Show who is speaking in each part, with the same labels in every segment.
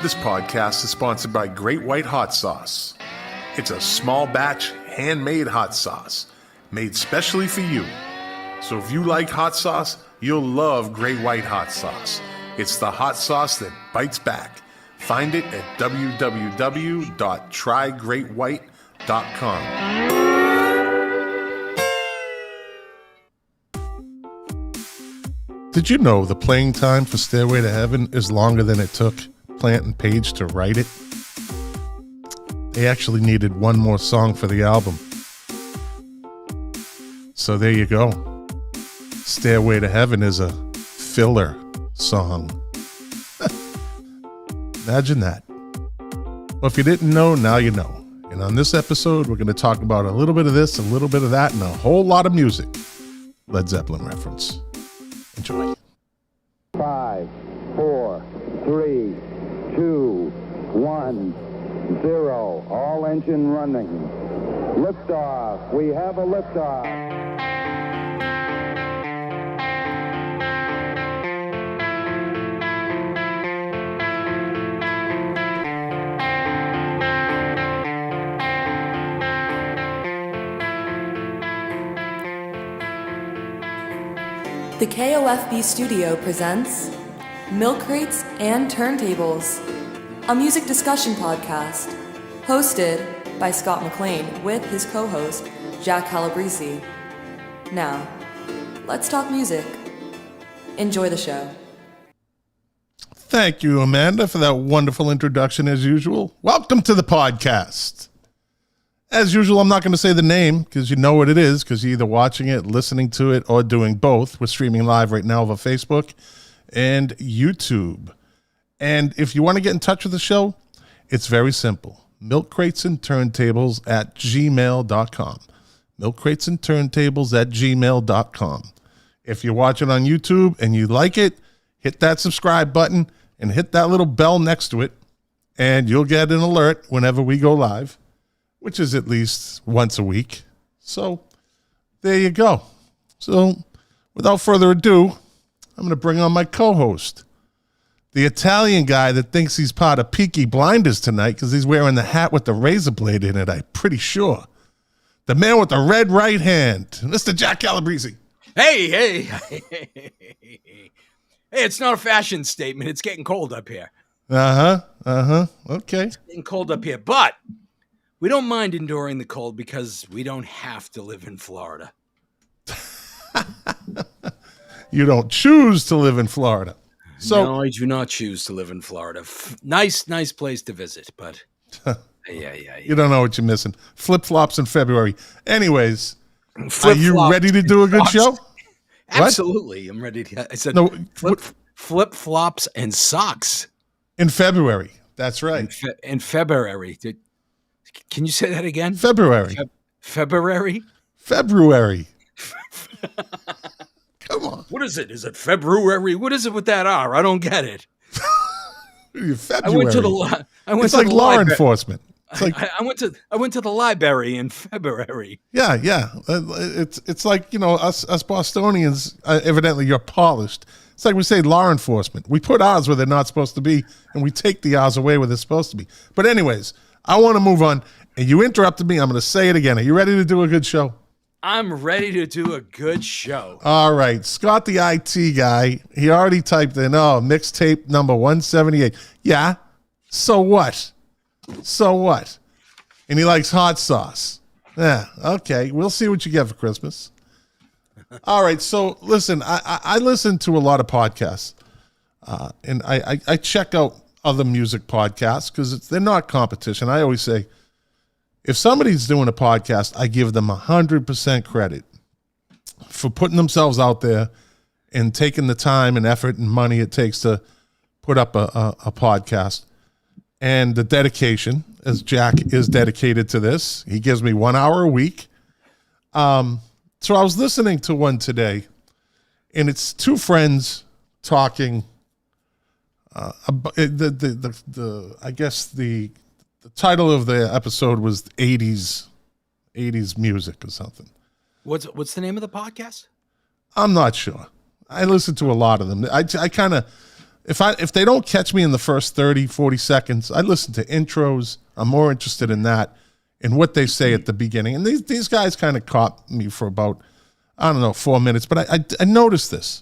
Speaker 1: This podcast is sponsored by Great White Hot Sauce. It's a small batch, handmade hot sauce, made specially for you. So if you like hot sauce, you'll love Great White Hot Sauce. It's the hot sauce that bites back. Find it at www.trygreatwhite.com. Did you know the playing time for Stairway to Heaven is longer than it took Plant and Page to write it? They actually needed one more song for the album. So there you go. Stairway to Heaven is a filler song. Imagine that. Well, if you didn't know, now you know. And on this episode, we're going to talk about a little bit of this, a little bit of that, and a whole lot of music. Led Zeppelin reference. Enjoy.
Speaker 2: 5, 4, 3, 2, 1, 0. All engine running. Liftoff. We have a liftoff.
Speaker 3: The KOFB studio presents Milk Crates and Turntables, a music discussion podcast hosted by Scott McLean with his co-host Jack Calabrese. Now, let's talk music. Enjoy the show.
Speaker 1: Thank you, Amanda, for that wonderful introduction as usual. Welcome to the podcast. As usual, I'm not going to say the name because you know what it is because you're either watching it, listening to it, or doing both. We're streaming live right now over Facebook and YouTube. And if you want to get in touch with the show, it's very simple. milkcratesandturntables@gmail.com. milkcratesandturntables@gmail.com. If you're watching on YouTube and you like it, hit that subscribe button and hit that little bell next to it, and you'll get an alert whenever we go live, which is at least once a week. So there you go. So without further ado, I'm going to bring on my co-host, the Italian guy that thinks he's part of Peaky Blinders tonight because he's wearing the hat with the razor blade in it, I'm pretty sure. The man with the red right hand, Mr. Jack Calabrese.
Speaker 4: Hey, it's not a fashion statement. It's getting cold up here.
Speaker 1: Okay.
Speaker 4: It's getting cold up here, but we don't mind enduring the cold because we don't have to live in Florida.
Speaker 1: You don't choose to live in Florida. So
Speaker 4: no, I do not choose to live in Florida. Nice place to visit, but yeah.
Speaker 1: You don't know what you're missing. Flip-flops in February. Anyways, are you ready to do a good show?
Speaker 4: Absolutely. What? I'm ready to. I said
Speaker 1: no,
Speaker 4: flip-flops and socks.
Speaker 1: In February. That's right.
Speaker 4: In February. Can you say that again?
Speaker 1: February.
Speaker 4: February?
Speaker 1: February. Come on.
Speaker 4: What is it? Is it February? What is it with that R? I don't get it.
Speaker 1: February.
Speaker 4: I went to the.
Speaker 1: It's like law enforcement. It's like
Speaker 4: I went to the library in February.
Speaker 1: Yeah. It's like, you know, us Bostonians. Evidently, you're polished. It's like we say law enforcement. We put R's where they're not supposed to be, and we take the R's away where they're supposed to be. But anyways, I want to move on, and you interrupted me. I'm going to say it again. Are you ready to do a good show?
Speaker 4: I'm ready to do a good show.
Speaker 1: All right. Scott, the IT guy, he already typed in, mixtape number 178. Yeah. So what? And he likes hot sauce. Yeah. Okay. We'll see what you get for Christmas. All right. So listen, I listen to a lot of podcasts, and I check out other music podcasts because they're not competition. I always say, if somebody's doing a podcast, I give them 100% credit for putting themselves out there and taking the time and effort and money it takes to put up a podcast, and the dedication, as Jack is dedicated to this. He gives me 1 hour a week. So I was listening to one today, and it's two friends talking about I guess the title of the episode was 80s music or something.
Speaker 4: What's the name of the podcast?
Speaker 1: I'm not sure. I listen to a lot of them. I kind of, if they don't catch me in the first 30, 40 seconds, I listen to intros. I'm more interested in that and what they say at the beginning. And these guys kind of caught me for about, 4 minutes. But I noticed this.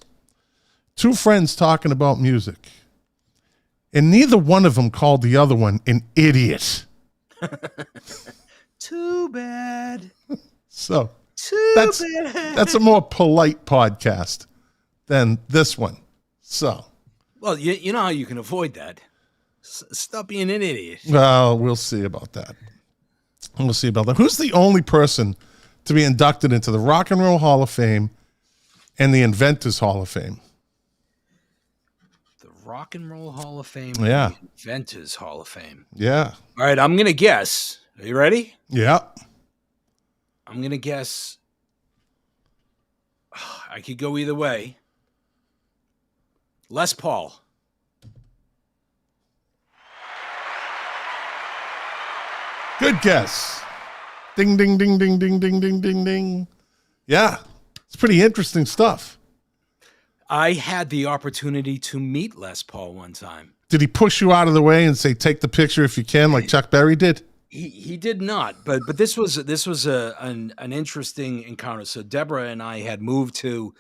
Speaker 1: Two friends talking about music. And neither one of them called the other one an idiot.
Speaker 4: Too bad.
Speaker 1: So
Speaker 4: That's
Speaker 1: a more polite podcast than this one. So.
Speaker 4: Well, you know how you can avoid that. Stop being an idiot.
Speaker 1: Well, we'll see about that. Who's the only person to be inducted into the Rock and Roll Hall of Fame and the Inventors Hall of Fame?
Speaker 4: The Rock and Roll Hall of Fame.
Speaker 1: Yeah.
Speaker 4: And the Inventors Hall of Fame.
Speaker 1: Yeah.
Speaker 4: All right, I'm going to guess. Are you ready?
Speaker 1: Yeah.
Speaker 4: I'm going to guess. I could go either way. Les Paul.
Speaker 1: Good guess. Ding, ding, ding, ding, ding, ding, ding, ding, ding. Yeah. It's pretty interesting stuff.
Speaker 4: I had the opportunity to meet Les Paul one time.
Speaker 1: Did he push you out of the way and say, take the picture if you can, like Chuck Berry did?
Speaker 4: He did not, but this was an interesting encounter. So Deborah and I had moved to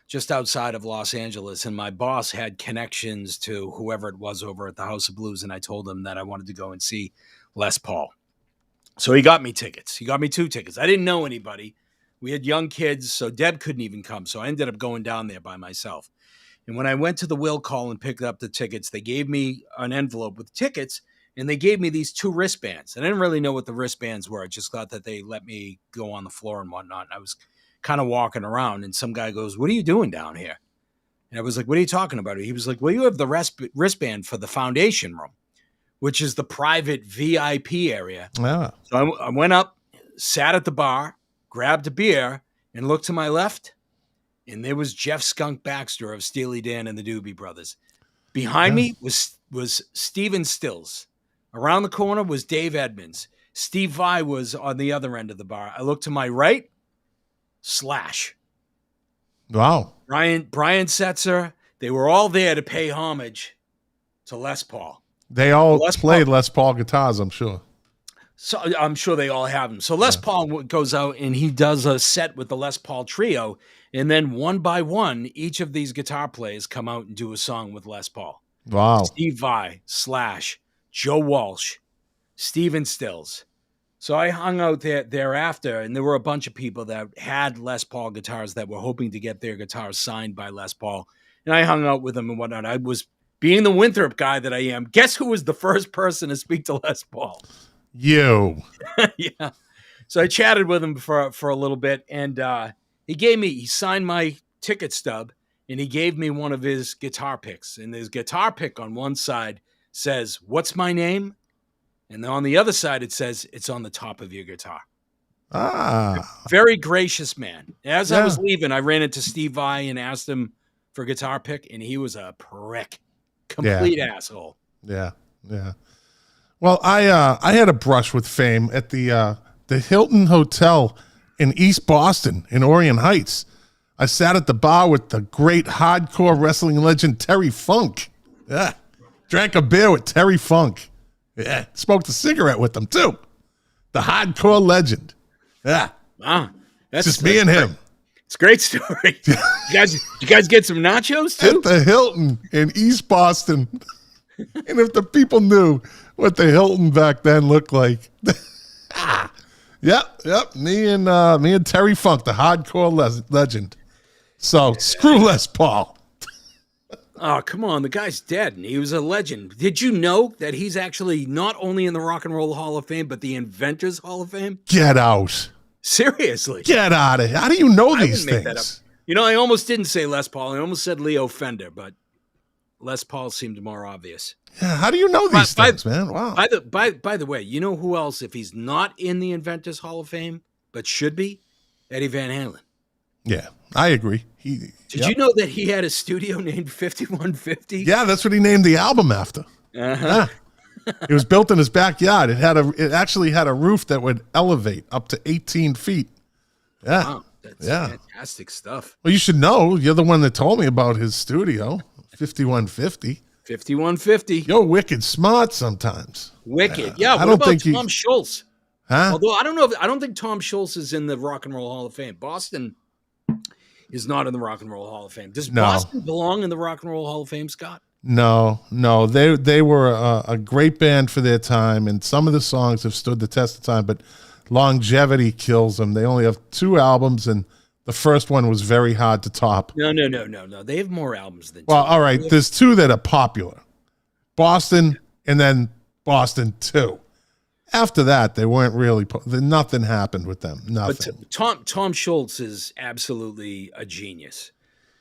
Speaker 4: just outside of Los Angeles, and my boss had connections to whoever it was over at the House of Blues, and I told him that I wanted to go and see Les Paul. So he got me tickets. He got me 2 tickets. I didn't know anybody. We had young kids, so Deb couldn't even come, so I ended up going down there by myself. And when I went to the will call and picked up the tickets, they gave me an envelope with tickets, and they gave me these 2 wristbands. And I didn't really know what the wristbands were. I just thought that they let me go on the floor and whatnot. And I was kind of walking around, and some guy goes, "What are you doing down here?" And I was like, "What are you talking about?" He was like, "Well, you have the wristband for the foundation room, which is the private VIP area."
Speaker 1: Yeah.
Speaker 4: So I went up, sat at the bar, grabbed a beer, and looked to my left, and there was Jeff Skunk Baxter of Steely Dan and the Doobie Brothers. Behind me was Steven Stills. Around the corner was Dave Edmonds. Steve Vai was on the other end of the bar. I looked to my right, Slash.
Speaker 1: Wow.
Speaker 4: Brian Setzer. They were all there to pay homage to Les Paul.
Speaker 1: They all played Les Paul guitars, I'm sure.
Speaker 4: So I'm sure they all have them. So Les Paul goes out and he does a set with the Les Paul trio. And then one by one, each of these guitar players come out and do a song with Les Paul.
Speaker 1: Wow.
Speaker 4: Steve Vai, Slash, Joe Walsh, Steven Stills. So I hung out there thereafter, and there were a bunch of people that had Les Paul guitars that were hoping to get their guitars signed by Les Paul. And I hung out with them and whatnot. I was, being the Winthrop guy that I am, guess who was the first person to speak to Les Paul?
Speaker 1: You.
Speaker 4: Yeah. So I chatted with him for a little bit, and he signed my ticket stub, and he gave me one of his guitar picks. And his guitar pick on one side says, "What's my name?" And on the other side, it says, "It's on the top of your guitar."
Speaker 1: Ah.
Speaker 4: Very gracious man. As I was leaving, I ran into Steve Vai and asked him for a guitar pick, and he was a prick. Complete asshole.
Speaker 1: Yeah. Yeah. Well, I had a brush with fame at the Hilton Hotel in East Boston in Orion Heights. I sat at the bar with the great hardcore wrestling legend Terry Funk. Yeah. Drank a beer with Terry Funk. Yeah. Smoked a cigarette with him, too. The hardcore legend. Yeah.
Speaker 4: Wow. That's
Speaker 1: just me and him.
Speaker 4: It's a great story. You guys get some nachos, too?
Speaker 1: At the Hilton in East Boston. And if the people knew what the Hilton back then looked like. Yep. Me and Terry Funk, the hardcore legend. So screw Les Paul.
Speaker 4: Oh, come on. The guy's dead, and he was a legend. Did you know that he's actually not only in the Rock and Roll Hall of Fame, but the Inventors Hall of Fame?
Speaker 1: Get out.
Speaker 4: Seriously.
Speaker 1: Get out of here. How do you know these things?
Speaker 4: That up. You know, I almost didn't say Les Paul. I almost said Leo Fender, but Les Paul seemed more obvious.
Speaker 1: Yeah, how do you know these things, man? Wow.
Speaker 4: By the way, you know who else, if he's not in the Inventors Hall of Fame, but should be? Eddie Van Halen.
Speaker 1: Yeah, I agree.
Speaker 4: Did you know that he had a studio named 5150?
Speaker 1: Yeah, that's what he named the album after.
Speaker 4: Uh-huh.
Speaker 1: Yeah. It was built in his backyard. It actually had a roof that would elevate up to 18 feet. Yeah.
Speaker 4: Wow, that's fantastic stuff.
Speaker 1: Well, you should know. You're the one that told me about his studio, 5150.
Speaker 4: 5150.
Speaker 1: You're wicked smart sometimes.
Speaker 4: Wicked. Yeah.
Speaker 1: I
Speaker 4: What
Speaker 1: don't
Speaker 4: about
Speaker 1: think
Speaker 4: Tom Schultz?
Speaker 1: Huh?
Speaker 4: Although I don't think Tom Schultz is in the Rock and Roll Hall of Fame. Boston is not in the Rock and Roll Hall of Fame. Does Boston belong in the Rock and Roll Hall of Fame, Scott?
Speaker 1: No. They were a great band for their time, and some of the songs have stood the test of time, but longevity kills them. They only have 2 albums, and the first one was very hard to top.
Speaker 4: No. They have more albums than 2.
Speaker 1: Well, all right, there's 2 that are popular. Boston and then Boston 2. After that, they weren't really nothing happened with them. Nothing.
Speaker 4: But Tom Schultz is absolutely a genius.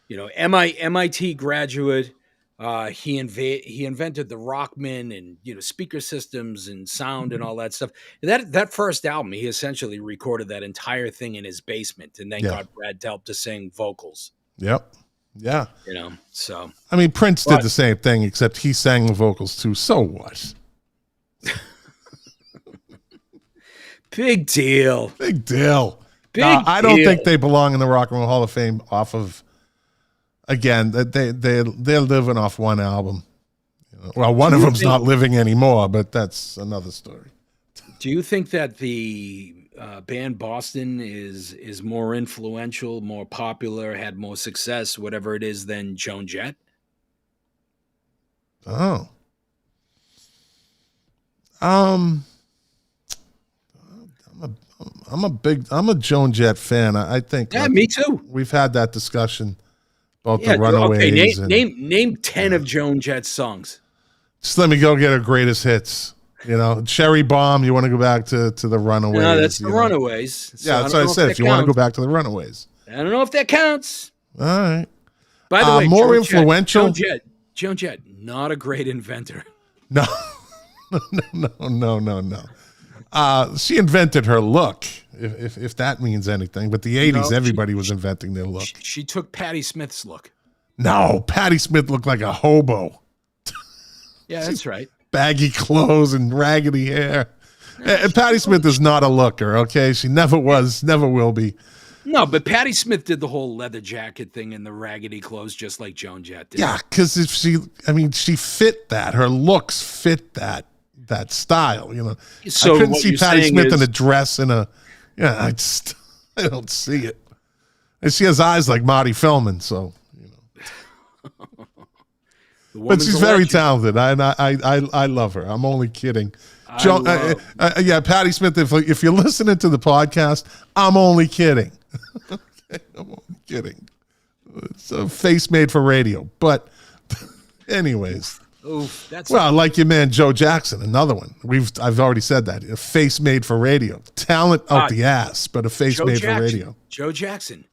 Speaker 4: You know, MIT graduate. He invented the Rockman and, you know, speaker systems and sound and all that stuff. That first album, he essentially recorded that entire thing in his basement and then got Brad Delp to sing vocals.
Speaker 1: Yep. Yeah.
Speaker 4: You know, so
Speaker 1: I mean, Prince did the same thing, except he sang the vocals too. So what?
Speaker 4: Big deal.
Speaker 1: Big deal.
Speaker 4: I
Speaker 1: don't think they belong in the Rock and Roll Hall of Fame off of, again, they're living off one album. You know, well, one of them's not living anymore, but that's another story.
Speaker 4: Do you think that the band Boston is more influential, more popular, had more success, whatever it is, than Joan Jett?
Speaker 1: Oh. I'm a Joan Jett fan. I think.
Speaker 4: Yeah, me too.
Speaker 1: We've had that discussion about the Runaways.
Speaker 4: Okay, name 10 of Joan Jett's songs.
Speaker 1: Just let me go get her greatest hits. You know, Cherry Bomb. You want to go back to the Runaways?
Speaker 4: No, that's the Runaways. So
Speaker 1: yeah, that's what I said. If you want to go back to the Runaways,
Speaker 4: I don't know if that counts.
Speaker 1: All right.
Speaker 4: By the way,
Speaker 1: more influential.
Speaker 4: Joan Jett, not a great inventor.
Speaker 1: No. She invented her look, if that means anything. But the 80s, everybody was inventing their look.
Speaker 4: She took Patti Smith's look.
Speaker 1: No, Patti Smith looked like a hobo.
Speaker 4: Yeah, that's right.
Speaker 1: Baggy clothes and raggedy hair. And Patti Smith is not a looker, okay? She never was, never will be.
Speaker 4: No, but Patti Smith did the whole leather jacket thing and the raggedy clothes just like Joan Jett did.
Speaker 1: Yeah, because she fit that. Her looks fit that style, you know. So I couldn't see Patti Smith in a dress and I don't see it. And she has eyes like Marty Feldman, so you know. But she's very talented. I love her. I'm only kidding. Yeah, Patti Smith. If you're listening to the podcast, I'm only kidding. Okay, I'm only kidding. It's a face made for radio. But, anyways.
Speaker 4: Oof,
Speaker 1: like your man Joe Jackson, another one. I've already said that. A face made for radio. Talent out the ass, but a face made for radio.
Speaker 4: Joe Jackson,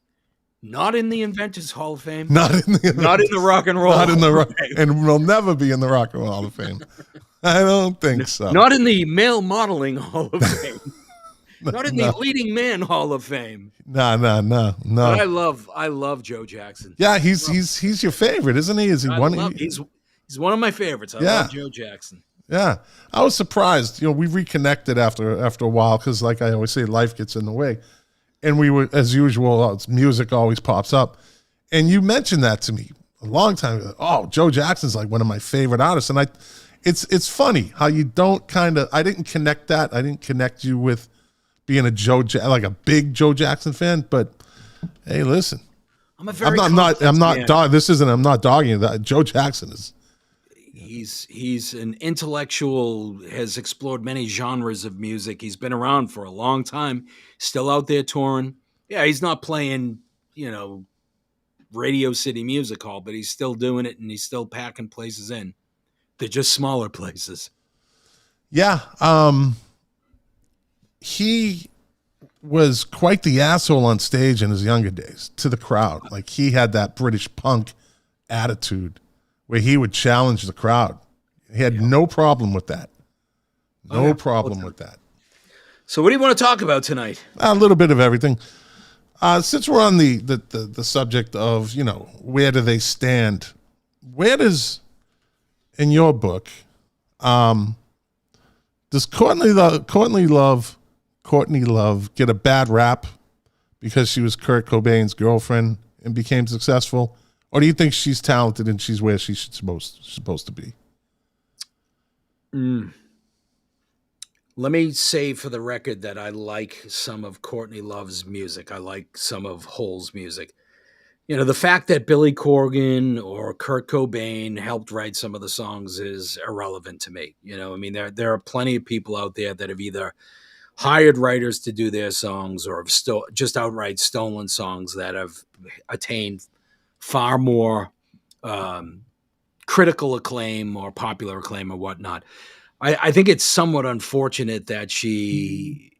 Speaker 4: not in the Inventors Hall of Fame.
Speaker 1: Not in the
Speaker 4: Rock and Roll.
Speaker 1: Not in the and will never be in the Rock and Roll Hall of Fame. I don't think so.
Speaker 4: Not in the Male Modeling Hall of Fame. Not in the Leading Man Hall of Fame.
Speaker 1: No.
Speaker 4: But I love Joe Jackson.
Speaker 1: Yeah, he's your favorite, isn't he? Is he one?
Speaker 4: He's one of my favorites. I love Joe Jackson.
Speaker 1: Yeah, I was surprised. You know, we reconnected after a while because, like I always say, life gets in the way. And we were, as usual, music always pops up. And you mentioned that to me a long time ago. Oh, Joe Jackson's like one of my favorite artists. And it's funny how you don't I didn't connect that. I didn't connect you with being like a big Joe Jackson fan. But hey, listen, I'm not dogging you. That Joe Jackson is.
Speaker 4: He's an intellectual, has explored many genres of music. He's been around for a long time, still out there touring. Yeah, he's not playing, you know, Radio City Music Hall, but he's still doing it and he's still packing places in. They're just smaller places.
Speaker 1: Yeah. He was quite the asshole on stage in his younger days to the crowd. Like he had that British punk attitude where he would challenge the crowd. He had no problem with that. No problem with that.
Speaker 4: So what do you want to talk about tonight?
Speaker 1: A little bit of everything. Since we're on the subject of, you know, where do they stand? Where does, in your book, does Courtney Love get a bad rap because she was Kurt Cobain's girlfriend and became successful? Or do you think she's talented and she's where she's supposed to be?
Speaker 4: Let me say for the record that I like some of Courtney Love's music. I like some of Hole's music. The fact that Billy Corgan or Kurt Cobain helped write some of the songs is irrelevant to me. There are plenty of people out there that have either hired writers to do their songs or have just outright stolen songs that have attained far more critical acclaim or popular acclaim or whatnot. I think it's somewhat unfortunate that she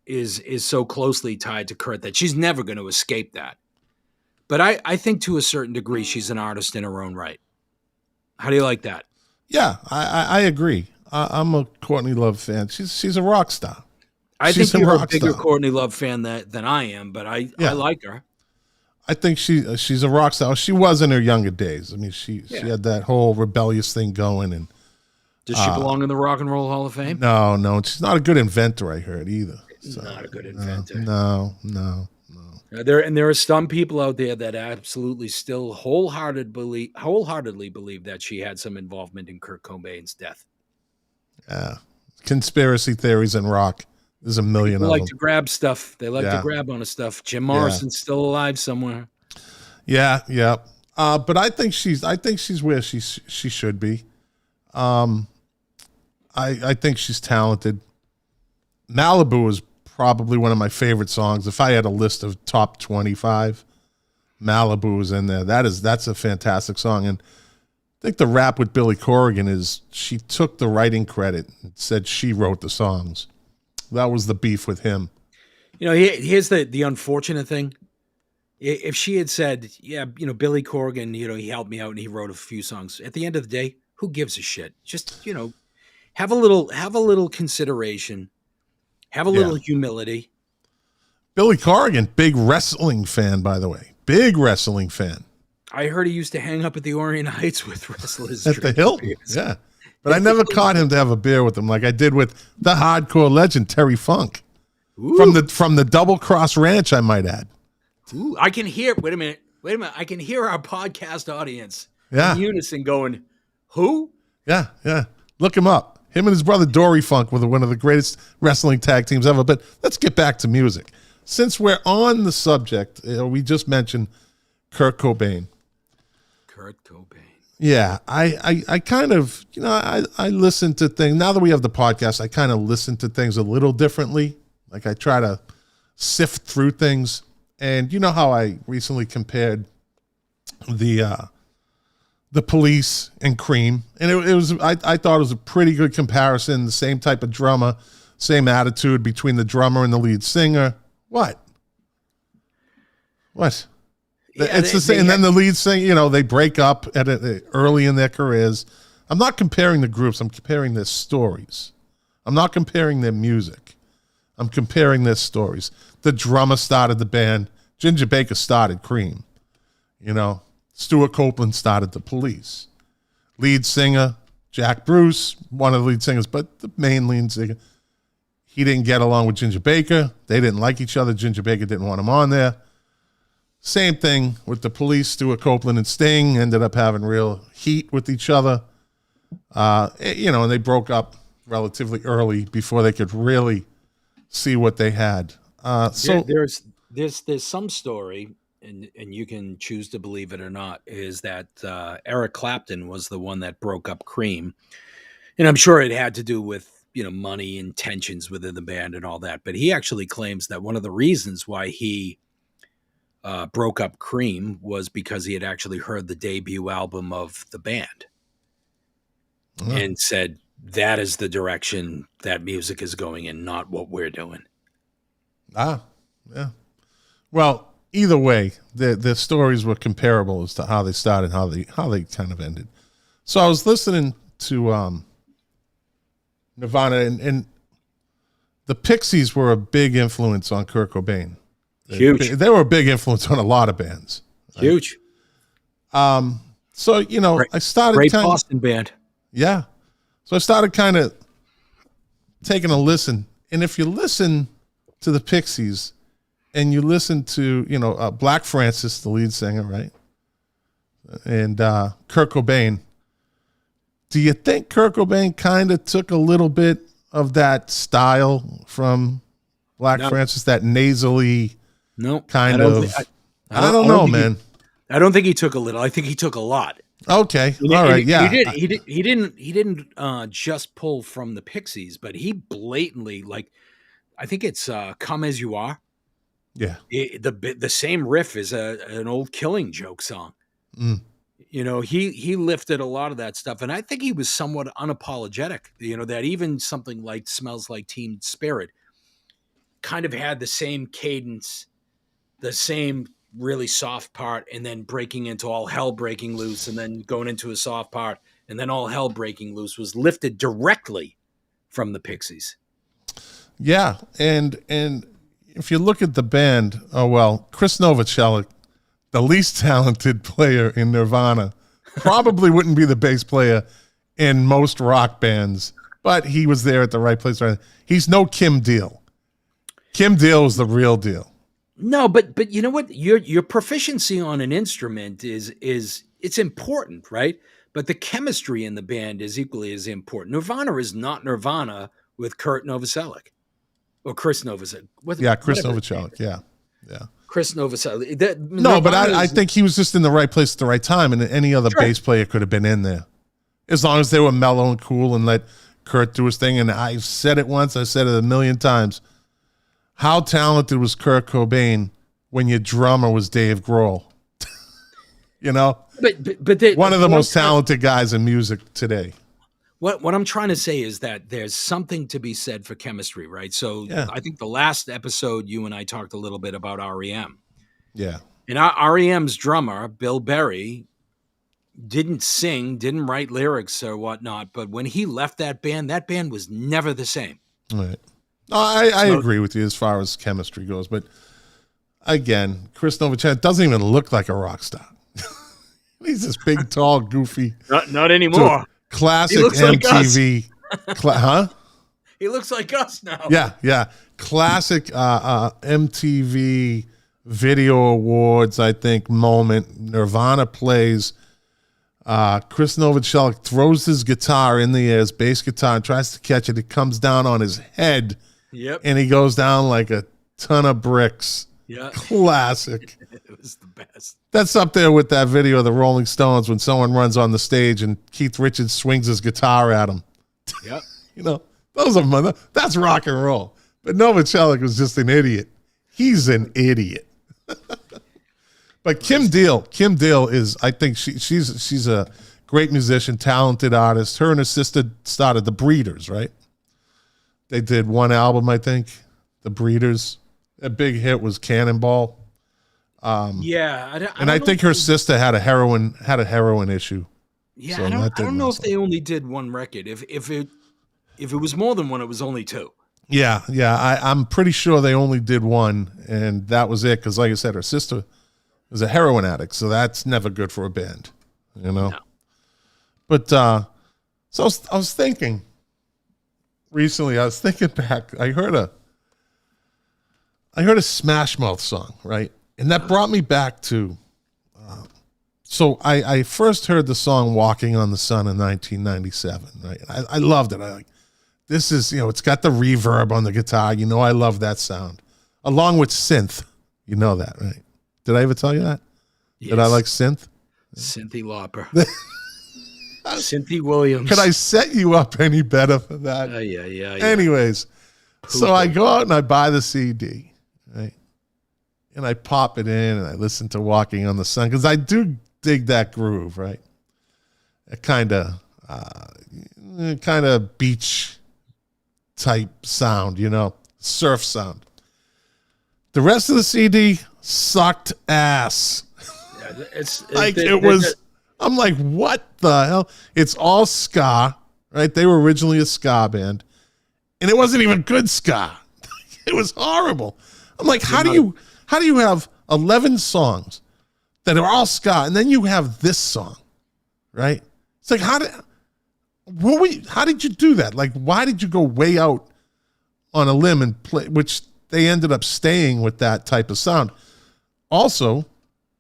Speaker 4: is so closely tied to Kurt that she's never going to escape that. But I think to a certain degree, she's an artist in her own right. How do you like that?
Speaker 1: Yeah, I agree. I'm a Courtney Love fan. She's a rock star.
Speaker 4: I think you're a bigger Courtney Love fan than I am, but I like her.
Speaker 1: I think she's a rock star. She was in her younger days. I mean, she had that whole rebellious thing going. And
Speaker 4: does she belong in the Rock and Roll Hall of Fame?
Speaker 1: No. She's not a good inventor, I heard, either.
Speaker 4: Not a good inventor.
Speaker 1: No.
Speaker 4: There are some people out there that absolutely still wholeheartedly believe that she had some involvement in Kurt Cobain's death.
Speaker 1: Yeah. Conspiracy theories in rock. There's a million
Speaker 4: People
Speaker 1: of
Speaker 4: like
Speaker 1: them.
Speaker 4: to grab stuff. They like to grab onto stuff. Jim Morrison's still alive somewhere.
Speaker 1: Yeah. But I think she's where she should be. I think she's talented. Malibu is probably one of my favorite songs. If I had a list of top 25, Malibu is in there. That's a fantastic song. And I think the rap with Billy Corgan is she took the writing credit and said she wrote the songs. That was the beef with him.
Speaker 4: Here's the unfortunate thing. If she had said, yeah, Billy Corgan, he helped me out and he wrote a few songs. At the end of the day, who gives a shit? Just, have a little consideration. Have a little humility.
Speaker 1: Billy Corgan, big wrestling fan, by the way. Big wrestling fan.
Speaker 4: I heard he used to hang up at the Orient Heights with wrestlers.
Speaker 1: At the Hilton, yeah. But I never caught him to have a beer with him like I did with the hardcore legend, Terry Funk. Ooh. From the Double Cross Ranch, I might add.
Speaker 4: Ooh, I can hear, wait a minute. I can hear our podcast audience
Speaker 1: in
Speaker 4: unison going, who?
Speaker 1: Yeah. Look him up. Him and his brother Dory Funk were one of the greatest wrestling tag teams ever. But let's get back to music. Since we're on the subject, we just mentioned Kurt Cobain. Yeah, I kind of, I listen to things. Now that we have the podcast, I kind of listen to things a little differently. Like I try to sift through things. And you know how I recently compared the Police and Cream, and it was I thought it was a pretty good comparison. The same type of drummer, same attitude between the drummer and the lead singer. What? Yeah, it's the same. And then the lead singer, they break up early in their careers. I'm not comparing the groups. I'm comparing their stories. I'm not comparing their music. I'm comparing their stories. The drummer started the band. Ginger Baker started Cream. Stuart Copeland started the Police. Lead singer, Jack Bruce, one of the lead singers, but the main lead singer, he didn't get along with Ginger Baker. They didn't like each other. Ginger Baker didn't want him on there. Same thing with the Police. Stuart Copeland and Sting ended up having real heat with each other. And they broke up relatively early before they could really see what they had. So
Speaker 4: there's some story, and you can choose to believe it or not, is that Eric Clapton was the one that broke up Cream. And I'm sure it had to do with, money and tensions within the band and all that. But he actually claims that one of the reasons why he broke up Cream was because he had actually heard the debut album of the band and said, that is the direction that music is going in, not what we're doing.
Speaker 1: Yeah. Well, either way, the stories were comparable as to how they started, how they kind of ended. So I was listening to Nirvana, and the Pixies were a big influence on Kurt Cobain.
Speaker 4: Huge.
Speaker 1: They were a big influence on a lot of bands. Right?
Speaker 4: Huge.
Speaker 1: So I started
Speaker 4: great Boston band.
Speaker 1: Yeah. So I started kind of taking a listen, and if you listen to the Pixies, and you listen to Black Francis, the lead singer, right? and Kurt Cobain. Do you think Kurt Cobain kind of took a little bit of that style from Black Francis, that nasally kind of? I don't know, man.
Speaker 4: I don't think he took a little. I think he took a lot.
Speaker 1: Okay, all right, yeah.
Speaker 4: He didn't just pull from the Pixies, but he blatantly, like, I think it's "Come As You Are."
Speaker 1: Yeah,
Speaker 4: the same riff is an old Killing Joke song.
Speaker 1: Mm.
Speaker 4: You know, he lifted a lot of that stuff, and I think he was somewhat unapologetic. You know, that even something like "Smells Like Teen Spirit" kind of had the same cadence, the same really soft part, and then breaking into All Hell Breaking Loose, and then going into a soft part, and then All Hell Breaking Loose was lifted directly from the Pixies.
Speaker 1: Yeah, and if you look at the band, Chris Novoselic, the least talented player in Nirvana, probably wouldn't be the bass player in most rock bands, but he was there at the right place. He's no Kim Deal. Kim Deal is the real deal.
Speaker 4: No, but you know what? Your proficiency on an instrument is it's important, right? But the chemistry in the band is equally as important. Nirvana is not Nirvana with Kurt Novoselic or Chris Novoselic.
Speaker 1: Chris Novoselic. Yeah.
Speaker 4: Chris Novoselic.
Speaker 1: But I think he was just in the right place at the right time, and any other bass player could have been in there, as long as they were mellow and cool and let Kurt do his thing. And I've said it once, I said it a million times. How talented was Kurt Cobain when your drummer was Dave Grohl? You know, but one of the most talented guys in music today.
Speaker 4: What I'm trying to say is that there's something to be said for chemistry, right? So I think the last episode you and I talked a little bit about REM.
Speaker 1: Yeah.
Speaker 4: And REM's drummer, Bill Berry, didn't sing, didn't write lyrics or whatnot, but when he left that band was never the same.
Speaker 1: Right. I agree with you as far as chemistry goes, but again, Chris Novoselic doesn't even look like a rock star. He's this big, tall, goofy.
Speaker 4: Not anymore.
Speaker 1: Classic MTV.
Speaker 4: Like he looks like us now.
Speaker 1: Yeah. Classic MTV Video Awards, I think, moment. Nirvana plays. Chris Novoselic throws his guitar in the air, his bass guitar, and tries to catch it. It comes down on his head.
Speaker 4: Yep.
Speaker 1: And he goes down like a ton of bricks.
Speaker 4: Yeah.
Speaker 1: Classic.
Speaker 4: It was the best.
Speaker 1: That's up there with that video of the Rolling Stones when someone runs on the stage and Keith Richards swings his guitar at him.
Speaker 4: Yep.
Speaker 1: You know, that's rock and roll. But Novoselic was just an idiot. He's an idiot. But Kim Deal is, I think she's a great musician, talented artist. Her and her sister started the Breeders, right? They did one album, I think, the Breeders. A big hit was Cannonball. I think her sister had a heroin issue.
Speaker 4: Yeah, so I don't know if they only did one record. If it was more than one, it was only two.
Speaker 1: Yeah. I'm pretty sure they only did one, and that was it. Because, like I said, her sister was a heroin addict, so that's never good for a band, you know. No. But so I was thinking recently. I was thinking back. I heard a Smash Mouth song, right? And that brought me back to, so I first heard the song Walking on the Sun in 1997, right? I loved it. This is, it's got the reverb on the guitar. I love that sound. Along with synth. You know that, right? Did I ever tell you that? Yes. Did I like synth?
Speaker 4: Cynthy Lauper. Cynthy Williams.
Speaker 1: Could I set you up any better for that?
Speaker 4: Yeah.
Speaker 1: Anyways, so I go out and I buy the CD, right? And I pop it in and I listen to Walking on the Sun because I do dig that groove, right? A kind of beach type sound, surf sound. The rest of the CD sucked ass. Yeah, I'm like, what the hell? It's all ska, right? They were originally a ska band, and it wasn't even good ska. It was horrible. I'm like, how do you have 11 songs that are all ska, and then you have this song, right? It's like, how did you do that? Like, why did you go way out on a limb and play, which they ended up staying with that type of sound. Also,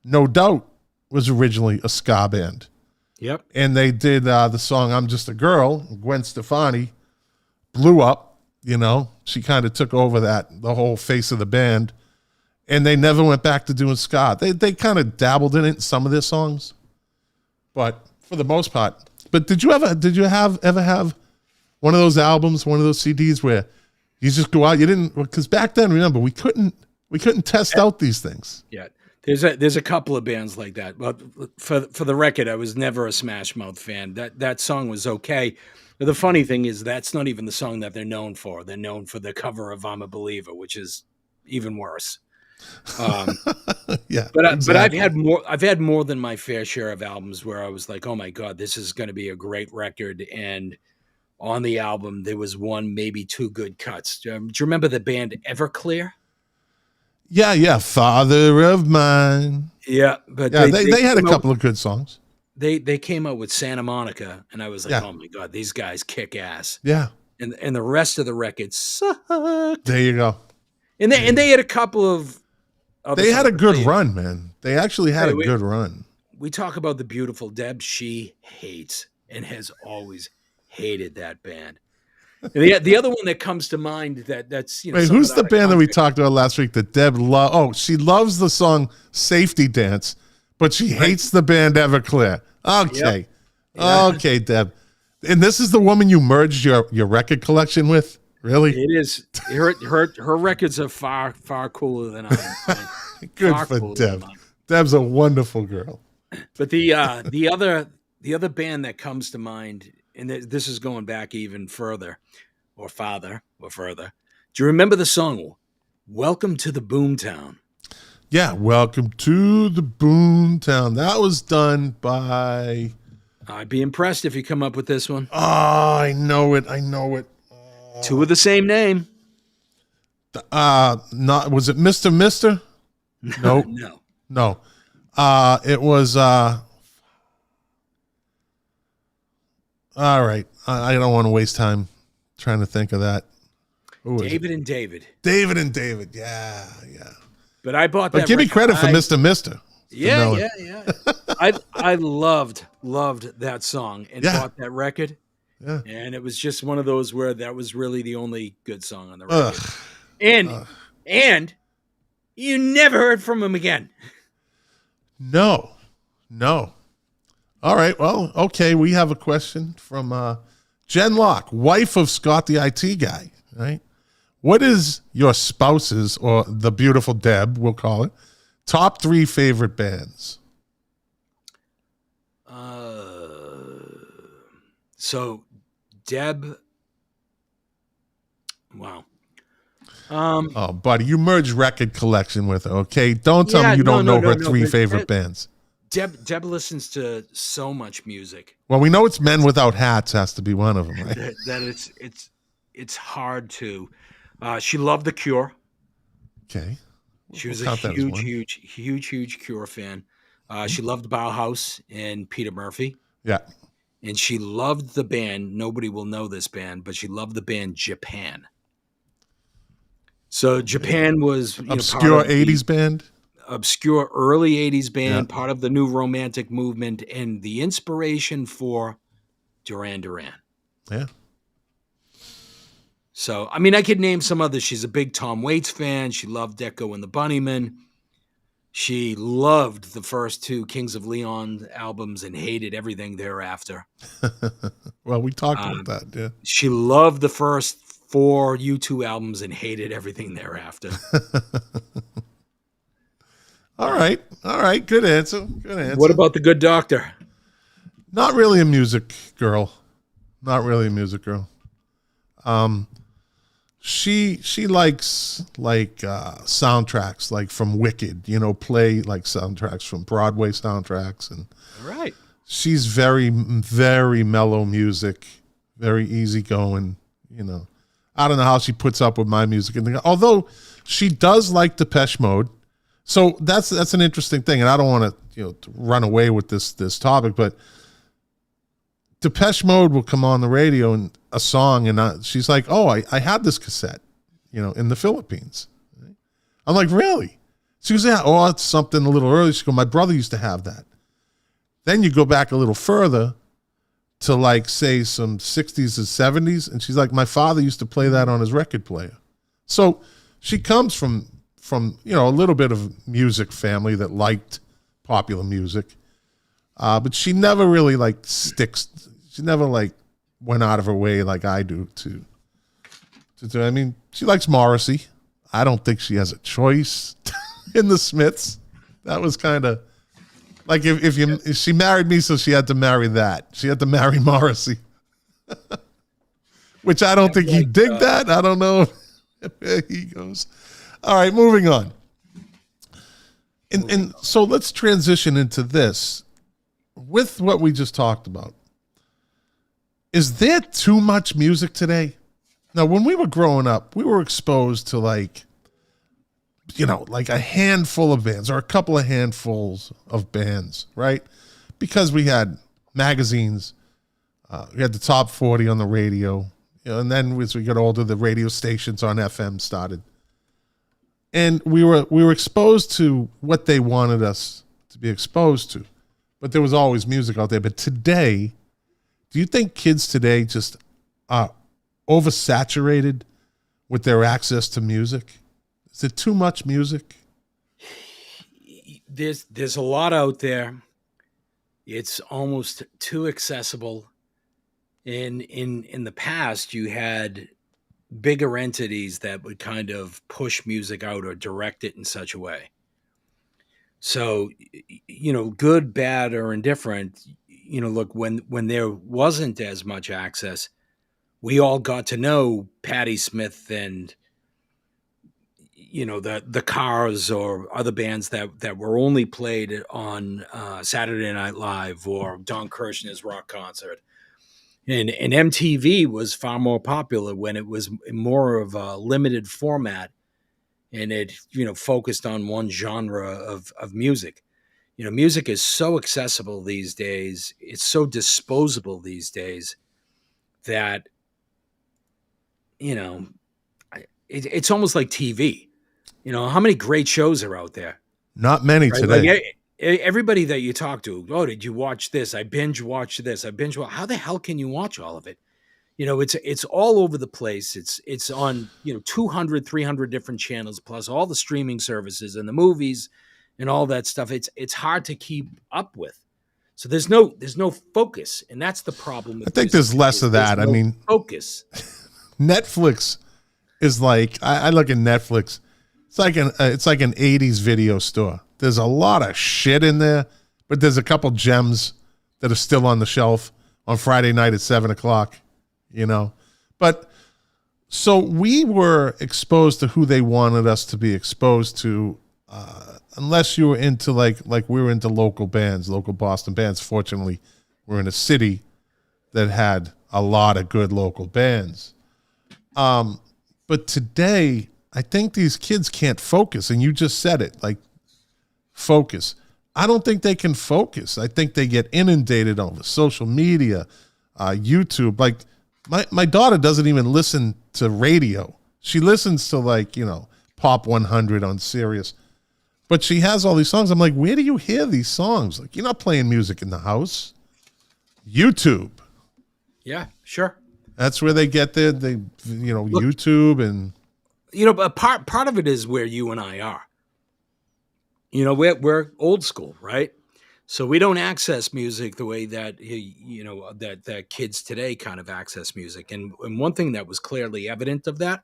Speaker 1: No Doubt was originally a ska band.
Speaker 4: Yep.
Speaker 1: And they did the song I'm Just a Girl. Gwen Stefani blew up, She kind of took over the whole face of the band. And they never went back to doing ska. They kind of dabbled in it in some of their songs. But for the most part. But did you ever have one of those albums, one of those CDs where you just go out, because back then, remember, we couldn't test out these things.
Speaker 4: Yeah. There's a couple of bands like that. But for the record, I was never a Smash Mouth fan. That song was okay. But the funny thing is that's not even the song that they're known for. They're known for the cover of I'm a Believer, which is even worse.
Speaker 1: Yeah.
Speaker 4: But
Speaker 1: exactly.
Speaker 4: I've had more than my fair share of albums where I was like, oh my God, this is going to be a great record. And on the album, there was one, maybe two good cuts. Do you remember the band Everclear?
Speaker 1: Yeah. Father of Mine.
Speaker 4: Yeah, but
Speaker 1: yeah, they had a couple of good songs.
Speaker 4: They came out with Santa Monica, and I was like, oh my God, these guys kick ass.
Speaker 1: Yeah.
Speaker 4: And the rest of the record sucked.
Speaker 1: There you go.
Speaker 4: And they had a couple of
Speaker 1: they had a good run, man. They actually had a good run.
Speaker 4: We talk about the beautiful Deb. She hates and has always hated that band. And the other one that comes to mind that's
Speaker 1: wait, who's the band that we talked about last week that Deb she loves the song Safety Dance, but she hates the band Everclear. Okay. Yep. Yeah. Okay, Deb. And this is the woman you merged your record collection with? Really?
Speaker 4: It is. Her records are far, far cooler than I am.
Speaker 1: Good for Deb. Deb's a wonderful girl.
Speaker 4: But the other band that comes to mind, and this is going back even further, or farther. Do you remember the song "Welcome to the Boomtown"?
Speaker 1: Yeah, "Welcome to the Boomtown." That was done by.
Speaker 4: I'd be impressed if you come up with this one.
Speaker 1: Oh, I know it.
Speaker 4: Two of the same name.
Speaker 1: Not was it Mr. Mister? Nope. No. It was. All right. I don't want to waste time trying to think of that.
Speaker 4: David and David.
Speaker 1: David and David. Yeah.
Speaker 4: But I bought that.
Speaker 1: But give me credit for Mr. Mister.
Speaker 4: Yeah. I loved that song and bought that record.
Speaker 1: Yeah.
Speaker 4: And it was just one of those where that was really the only good song on the record. And you never heard from him again.
Speaker 1: No. All right. Well, okay. We have a question from Jen Locke, wife of Scott, the IT guy. Right. What is your spouse's, or the beautiful Deb, we'll call it, top 3 favorite bands?
Speaker 4: So Deb, wow.
Speaker 1: Oh, buddy, you merged record collection with her, okay? Don't tell me you don't know her 3 favorite bands.
Speaker 4: Deb listens to so much music.
Speaker 1: Well, we know it's Men Without Hats has to be one of them, right?
Speaker 4: that it's hard to. She loved The Cure.
Speaker 1: Okay.
Speaker 4: She was a huge Cure fan. She loved Bauhaus and Peter Murphy.
Speaker 1: Yeah.
Speaker 4: And she loved the band. Nobody will know this band, but she loved the band Japan. So Japan was
Speaker 1: obscure 80s band.
Speaker 4: Obscure early 80s band, part of the new romantic movement, and the inspiration for Duran Duran.
Speaker 1: Yeah.
Speaker 4: So, I mean, I could name some others. She's a big Tom Waits fan. She loved Echo and the Bunnymen. She loved the first 2 Kings of Leon albums and hated everything thereafter.
Speaker 1: Well, we talked about that, yeah.
Speaker 4: She loved the first 4 U2 albums and hated everything thereafter.
Speaker 1: All right. Good answer.
Speaker 4: What about the Good Doctor?
Speaker 1: Not really a music girl. She likes soundtracks, like from Wicked, play like soundtracks from Broadway soundtracks, and
Speaker 4: all right.
Speaker 1: She's very, very mellow music, very easygoing. I don't know how she puts up with my music, although she does like Depeche Mode. So that's an interesting thing, and I don't want to to run away with this topic, but Depeche Mode will come on the radio and a song, and she's like, "Oh, I had this cassette, in the Philippines." I'm like, "Really?" She goes, "Yeah." Oh, it's something a little early. She goes, "My brother used to have that." Then you go back a little further to like say some 60s and 70s, and she's like, my father used to play that on his record player. So she comes from a little bit of music family that liked popular music, but she never really like she never like went out of her way like I do to I mean, she likes Morrissey. I don't think she has a choice in the Smiths. That was kind of like if she married me, so she had to marry that. She had to marry Morrissey, which I don't think he dig that. I don't know where he goes. All right, moving on. And so let's transition into this with what we just talked about. Is there too much music today? Now, when we were growing up, we were exposed to like a handful of bands or a couple of handfuls of bands, right? Because we had magazines, we had the top 40 on the radio, and then as we got older, the radio stations on FM started. And we were exposed to what they wanted us to be exposed to. But there was always music out there. But today, do you think kids today just are oversaturated with their access to music? Is it too much music?
Speaker 4: There's a lot out there. It's almost too accessible. In the past, you had bigger entities that would kind of push music out or direct it in such a way. So, good, bad, or indifferent, look, when there wasn't as much access, we all got to know Patti Smith and, the Cars or other bands that were only played on Saturday Night Live or Don Kirshner's rock concert. And MTV was far more popular when it was more of a limited format and it, focused on one genre of music. Music is so accessible these days. It's so disposable these days that, it's almost like TV. How many great shows are out there?
Speaker 1: Not many
Speaker 4: right?
Speaker 1: today.
Speaker 4: Like, everybody that you talk to, oh, did you watch this? I binge watched this. How the hell can you watch all of it? It's all over the place. It's on, 200, 300 different channels, plus all the streaming services and the movies and all that stuff. It's hard to keep up with. So there's no focus. And that's the problem.
Speaker 1: I think there's less of that.
Speaker 4: I mean, focus.
Speaker 1: Netflix is like, I look at Netflix. It's like an 80s video store. There's a lot of shit in there, but there's a couple gems that are still on the shelf on Friday night at 7:00, But so we were exposed to who they wanted us to be exposed to, unless you were into like we were into local Boston bands. Fortunately, we're in a city that had a lot of good local bands. But today, I think these kids can't focus, and you just said it, like focus. I don't think they can focus. I think they get inundated over social media, YouTube. Like my daughter doesn't even listen to radio. She listens to Pop 100 on Sirius, but she has all these songs. I'm like, where do you hear these songs? Like, you're not playing music in the house. YouTube.
Speaker 4: Yeah, sure.
Speaker 1: That's where they get their, look, YouTube and.
Speaker 4: But part of it is where you and I are. We're old school, right? So we don't access music the way that that kids today kind of access music. And one thing that was clearly evident of that,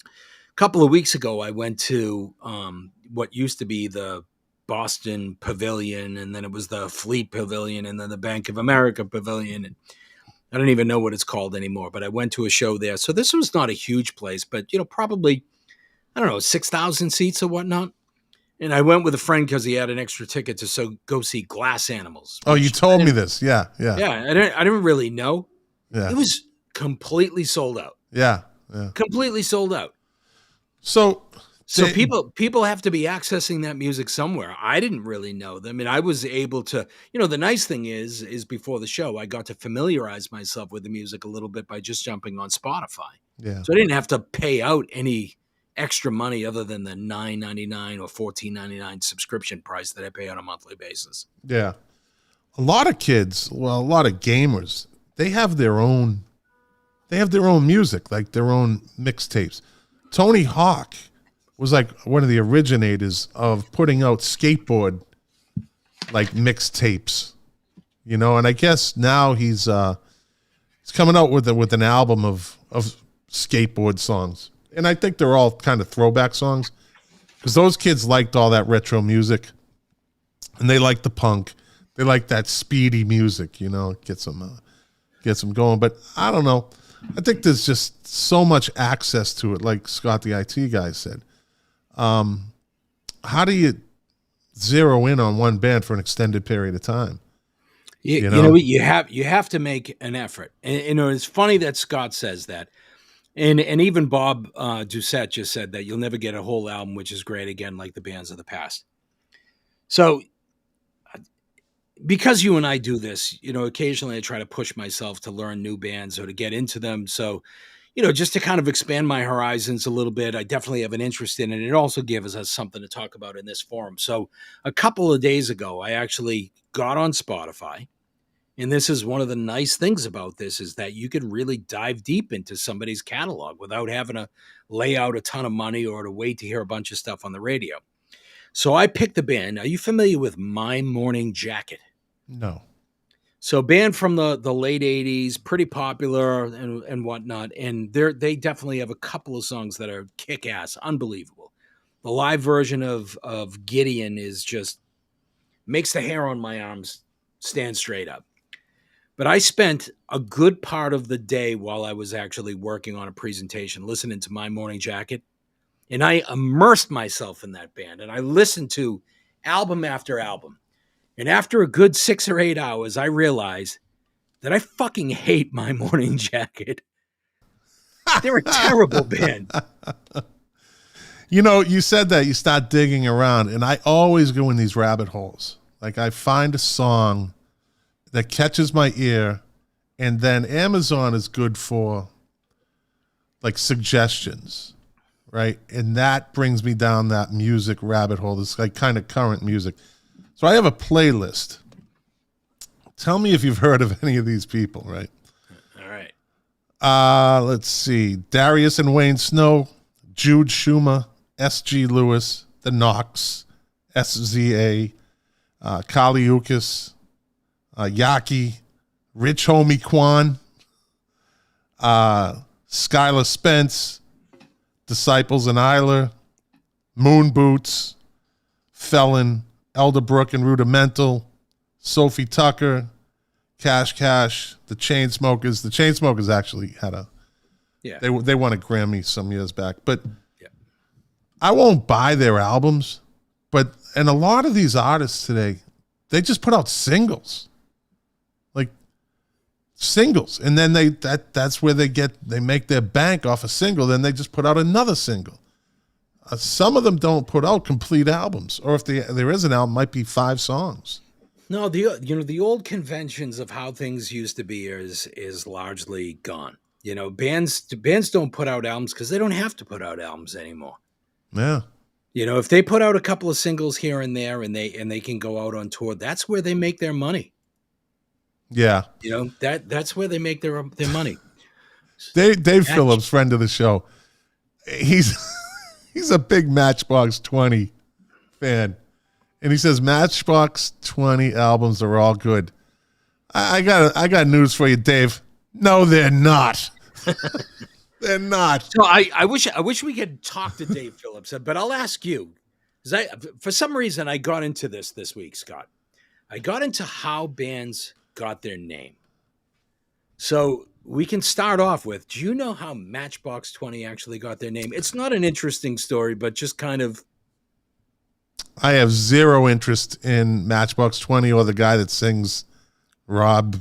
Speaker 4: a couple of weeks ago, I went to what used to be the Boston Pavilion, and then it was the Fleet Pavilion, and then the Bank of America Pavilion, and I don't even know what it's called anymore, but I went to a show there. So this was not a huge place, but, probably, 6,000 seats or whatnot. And I went with a friend because he had an extra ticket to go see Glass Animals.
Speaker 1: Oh, you told me this. Yeah.
Speaker 4: Yeah, I didn't really know.
Speaker 1: Yeah.
Speaker 4: It was completely sold out.
Speaker 1: Yeah.
Speaker 4: Completely sold out.
Speaker 1: So
Speaker 4: people have to be accessing that music somewhere. I didn't really know them. And I was able to, the nice thing is before the show, I got to familiarize myself with the music a little bit by just jumping on Spotify.
Speaker 1: Yeah.
Speaker 4: So I didn't have to pay out any extra money other than the $9.99 or $14.99 subscription price that I pay on a monthly basis.
Speaker 1: Yeah. a lot of kids, well, a lot of gamers, they have their own music, like their own mixtapes. Tony Hawk was like one of the originators of putting out skateboard like mixtapes, you know, and I guess now he's coming out with an album of skateboard songs. And I think they're all kind of throwback songs because those kids liked all that retro music and they like the punk. They like that speedy music, you know, gets them going. But I don't know. I think there's just so much access to it, like Scott, the IT guy, said. How do you zero in on one band for an extended period of time?
Speaker 4: You know, you have to make an effort. And you know, it's funny that Scott says that. And even Bob Doucette just said that you'll never get a whole album, which is great, again, like the bands of the past. So because you and I do this, you know, occasionally I try to push myself to learn new bands or to get into them. So, you know, just to kind of expand my horizons a little bit, I definitely have an interest in it. It also gives us something to talk about in this forum. So a couple of days ago, I actually got on Spotify. And this is one of the nice things about this is that you could really dive deep into somebody's catalog without having to lay out a ton of money or to wait to hear a bunch of stuff on the radio. So I picked the band. Are you familiar with My Morning Jacket?
Speaker 1: No.
Speaker 4: So band from the late 80s, pretty popular and whatnot. And they definitely have a couple of songs that are kick-ass, unbelievable. The live version of Gideon is just makes the hair on my arms stand straight up. But I spent a good part of the day while I was actually working on a presentation listening to My Morning Jacket. And I immersed myself in that band. And I listened to album after album. And after a good 6 or 8 hours, I realized that I fucking hate My Morning Jacket. They're a terrible band.
Speaker 1: You know, you said that you start digging around, and I always go in these rabbit holes. Like I find a song that catches my ear, and then Amazon is good for like suggestions, right? And that brings me down that music rabbit hole. This like kind of current music. So I have a playlist. Tell me if you've heard of any of these people, right?
Speaker 4: All right.
Speaker 1: Let's see. Darius and Wayne Snow, Jude Schumer, S.G. Lewis, The Knox, SZA, Kaliukas, Yaki, Rich Homie Quan, Skylar Spence, Disciples and Isler, Moon Boots, Felon, Elderbrook and Rudimental, Sophie Tucker, Cash Cash, the Chainsmokers. The Chainsmokers actually had they won a Grammy some years back, but I won't buy their albums. And a lot of these artists today, they just put out singles, like singles, and then that's where they make their bank off a single. Then they just put out another single. Some of them don't put out complete albums, or if there is an album, it might be 5 songs.
Speaker 4: No, the old conventions of how things used to be is largely gone. You know, bands don't put out albums because they don't have to put out albums anymore.
Speaker 1: Yeah.
Speaker 4: You know, if they put out a couple of singles here and there, and they can go out on tour, that's where they make their money.
Speaker 1: Yeah.
Speaker 4: You know, that's where they make their money.
Speaker 1: Dave Phillips, friend of the show, he's a big Matchbox 20 fan. And he says Matchbox 20 albums are all good. I got news for you, Dave. No, they're not. They're not.
Speaker 4: So I wish we could talk to Dave Phillips, but I'll ask you. For some reason I got into this week, Scott. I got into how bands got their name. So we can start off with, do you know how Matchbox 20 actually got their name? It's not an interesting story, but just kind of.
Speaker 1: I have zero interest in Matchbox 20 or the guy that sings Rob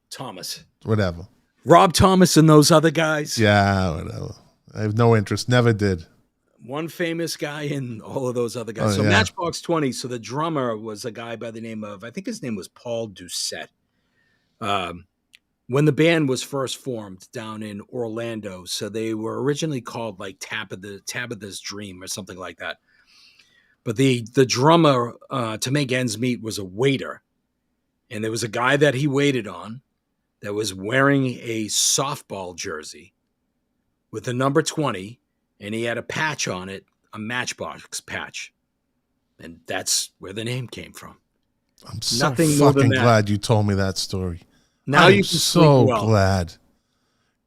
Speaker 4: Thomas.
Speaker 1: Whatever.
Speaker 4: Rob Thomas and those other guys.
Speaker 1: Yeah, whatever. I have no interest. Never did.
Speaker 4: One famous guy and all of those other guys. Matchbox 20. So the drummer was a guy by the name of, I think his name was Paul Doucette. When the band was first formed down in Orlando, so they were originally called like Tabitha's Dream or something like that. But the drummer, to make ends meet, was a waiter. And there was a guy that he waited on that was wearing a softball jersey with the number 20, and he had a patch on it, a Matchbox patch. And that's where the name came from.
Speaker 1: I'm so fucking glad you told me that story.
Speaker 4: Now
Speaker 1: I'm
Speaker 4: you can
Speaker 1: so
Speaker 4: sleep well.
Speaker 1: glad.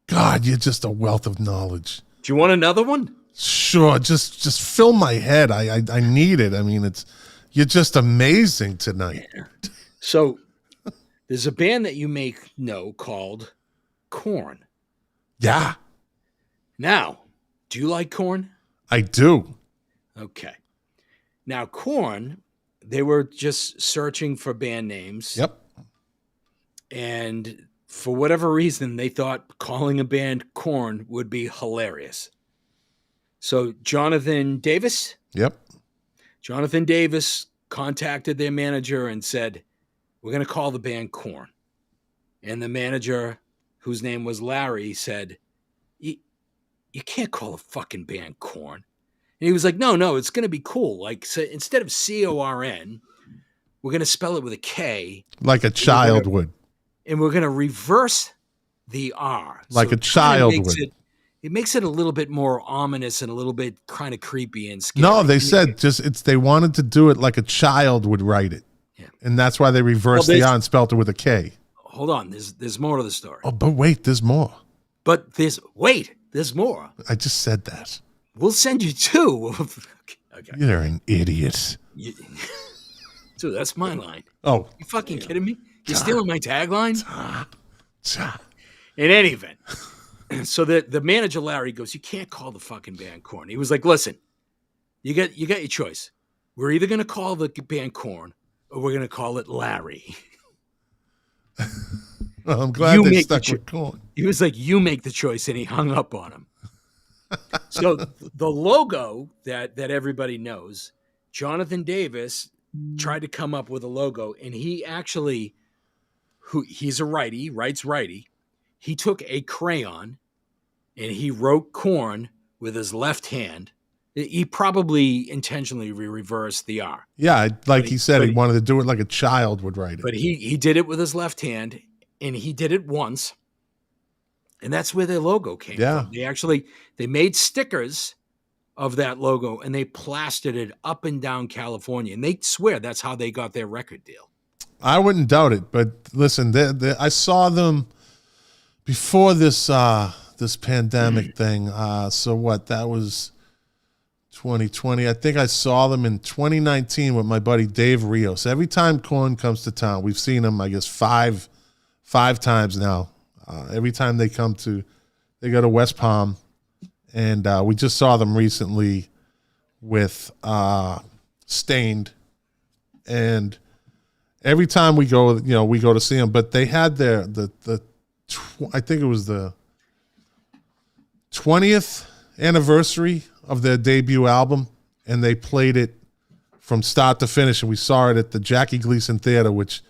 Speaker 1: God, you're just a wealth of knowledge.
Speaker 4: Do you want another one?
Speaker 1: Sure, just fill my head. I need it. I mean, you're just amazing tonight.
Speaker 4: Yeah. So there's a band that you may know called Korn.
Speaker 1: Yeah.
Speaker 4: Now, do you like Korn?
Speaker 1: I do.
Speaker 4: Okay. Now, Korn, they were just searching for band names.
Speaker 1: Yep.
Speaker 4: And for whatever reason, they thought calling a band Korn would be hilarious. So Jonathan Davis?
Speaker 1: Yep.
Speaker 4: Jonathan Davis contacted their manager and said, we're going to call the band Korn. And the manager, whose name was Larry, said, you can't call a fucking band Korn. And he was like, no, it's going to be cool. Like, so instead of C-O-R-N, we're going to spell it with a K.
Speaker 1: Like a child would.
Speaker 4: And we're going to reverse the R.
Speaker 1: Like
Speaker 4: so
Speaker 1: a child would.
Speaker 4: It makes it a little bit more ominous and a little bit kind of creepy and scary.
Speaker 1: No, they said they wanted to do it like a child would write it.
Speaker 4: Yeah.
Speaker 1: And that's why they reversed the R and spelled it with a K.
Speaker 4: Hold on. There's more to the story.
Speaker 1: Oh, but wait, there's more.
Speaker 4: But there's more.
Speaker 1: I just said that.
Speaker 4: We'll send you two. Okay.
Speaker 1: You're an idiot.
Speaker 4: Dude, that's my line.
Speaker 1: Oh.
Speaker 4: You fucking kidding me? You're stealing my tagline? In any event, so the manager, Larry, goes, you can't call the fucking band Korn. He was like, listen, you got your choice. We're either going to call the band Korn or we're going to call it Larry.
Speaker 1: Well, I'm glad they stuck with Korn.
Speaker 4: He was like, you make the choice, and he hung up on him. So the logo that everybody knows, Jonathan Davis tried to come up with a logo, and he actually, he's a righty, writes righty. He took a crayon and he wrote Korn with his left hand. He probably intentionally reversed the R.
Speaker 1: Yeah, like he said, he wanted to do it like a child would write it.
Speaker 4: But he did it with his left hand, and he did it once. And that's where their logo came from. They made stickers of that logo, and they plastered it up and down California. And they swear that's how they got their record deal.
Speaker 1: I wouldn't doubt it. But listen, I saw them before this pandemic thing. So what? That was 2020. I think I saw them in 2019 with my buddy Dave Rios. Every time Korn comes to town, we've seen them, I guess, five times now. Every time they go to West Palm, and we just saw them recently with Stained, and every time we go to see them. But they had I think it was the 20th anniversary of their debut album, and they played it from start to finish, and we saw it at the Jackie Gleason Theater, which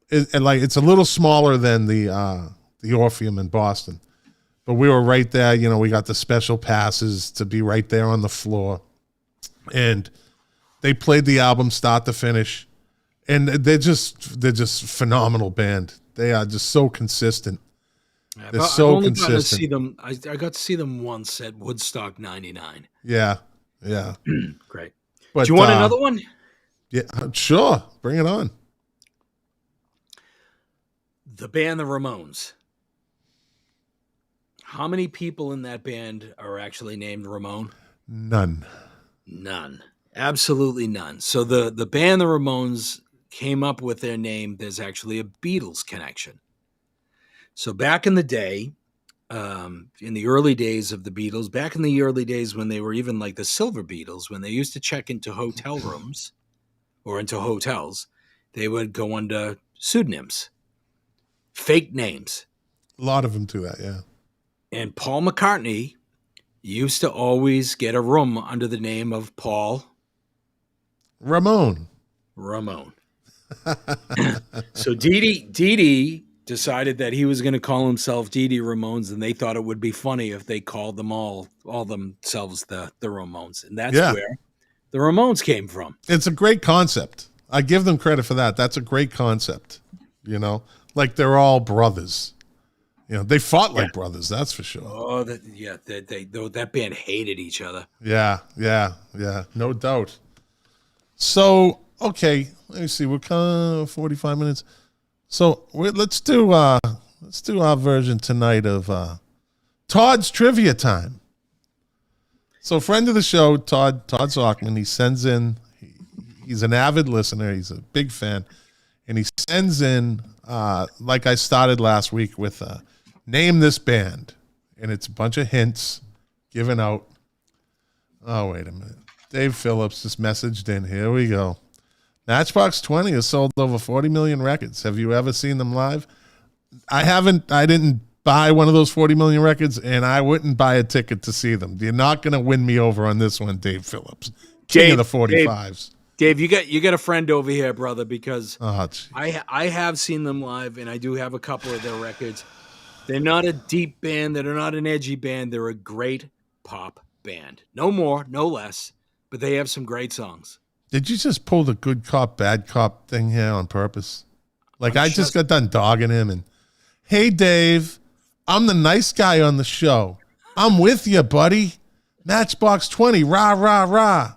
Speaker 1: is, and like, it's a little smaller than the Orpheum in Boston, but we were right there. We got the special passes to be right there on the floor, and they played the album start to finish, and they're just phenomenal band. They are just so consistent. They're so consistent.
Speaker 4: I got to see them once at Woodstock '99.
Speaker 1: Yeah.
Speaker 4: Great.
Speaker 1: But,
Speaker 4: do you want another one?
Speaker 1: Yeah, sure. Bring it on.
Speaker 4: The band The Ramones. How many people in that band are actually named Ramone?
Speaker 1: None.
Speaker 4: Absolutely none. So the band The Ramones came up with their name. There's actually a Beatles connection. So back in the day, in the early days of the Beatles, back in the early days when they were even like the Silver Beatles, when they used to check into hotel rooms or into hotels, they would go under pseudonyms, fake names.
Speaker 1: A lot of them do that, yeah.
Speaker 4: And Paul McCartney used to always get a room under the name of Paul
Speaker 1: Ramone.
Speaker 4: So Dee Dee decided that he was going to call himself Dee Dee Ramones, and they thought it would be funny if they called them all themselves the Ramones. And that's where the Ramones came from.
Speaker 1: It's a great concept. I give them credit for that. That's a great concept. Like they're all brothers. They fought like brothers. That's for sure.
Speaker 4: Oh, that band hated each other.
Speaker 1: Yeah, no doubt. So, okay, let me see. We're kind of 45 minutes. So let's do our version tonight of Todd's Trivia Time. So, friend of the show, Todd Zockman, he sends in. He's an avid listener. He's a big fan, and he sends in like I started last week with name this band, and it's a bunch of hints given out. Oh, wait a minute. Dave Phillips just messaged in. Here we go. Matchbox 20 has sold over 40 million records. Have you ever seen them live? I haven't. I didn't buy one of those 40 million records, and I wouldn't buy a ticket to see them. You're not going to win me over on this one, Dave Phillips. King of the 45s.
Speaker 4: Dave, you got a friend over here, brother, because
Speaker 1: I
Speaker 4: have seen them live, and I do have a couple of their records. They're not a deep band. They're not an edgy band. They're a great pop band. No more, no less, but they have some great songs.
Speaker 1: Did you just pull the good cop, bad cop thing here on purpose? Like, I just got done dogging him and, hey, Dave, I'm the nice guy on the show. I'm with you, buddy. Matchbox 20, rah, rah, rah.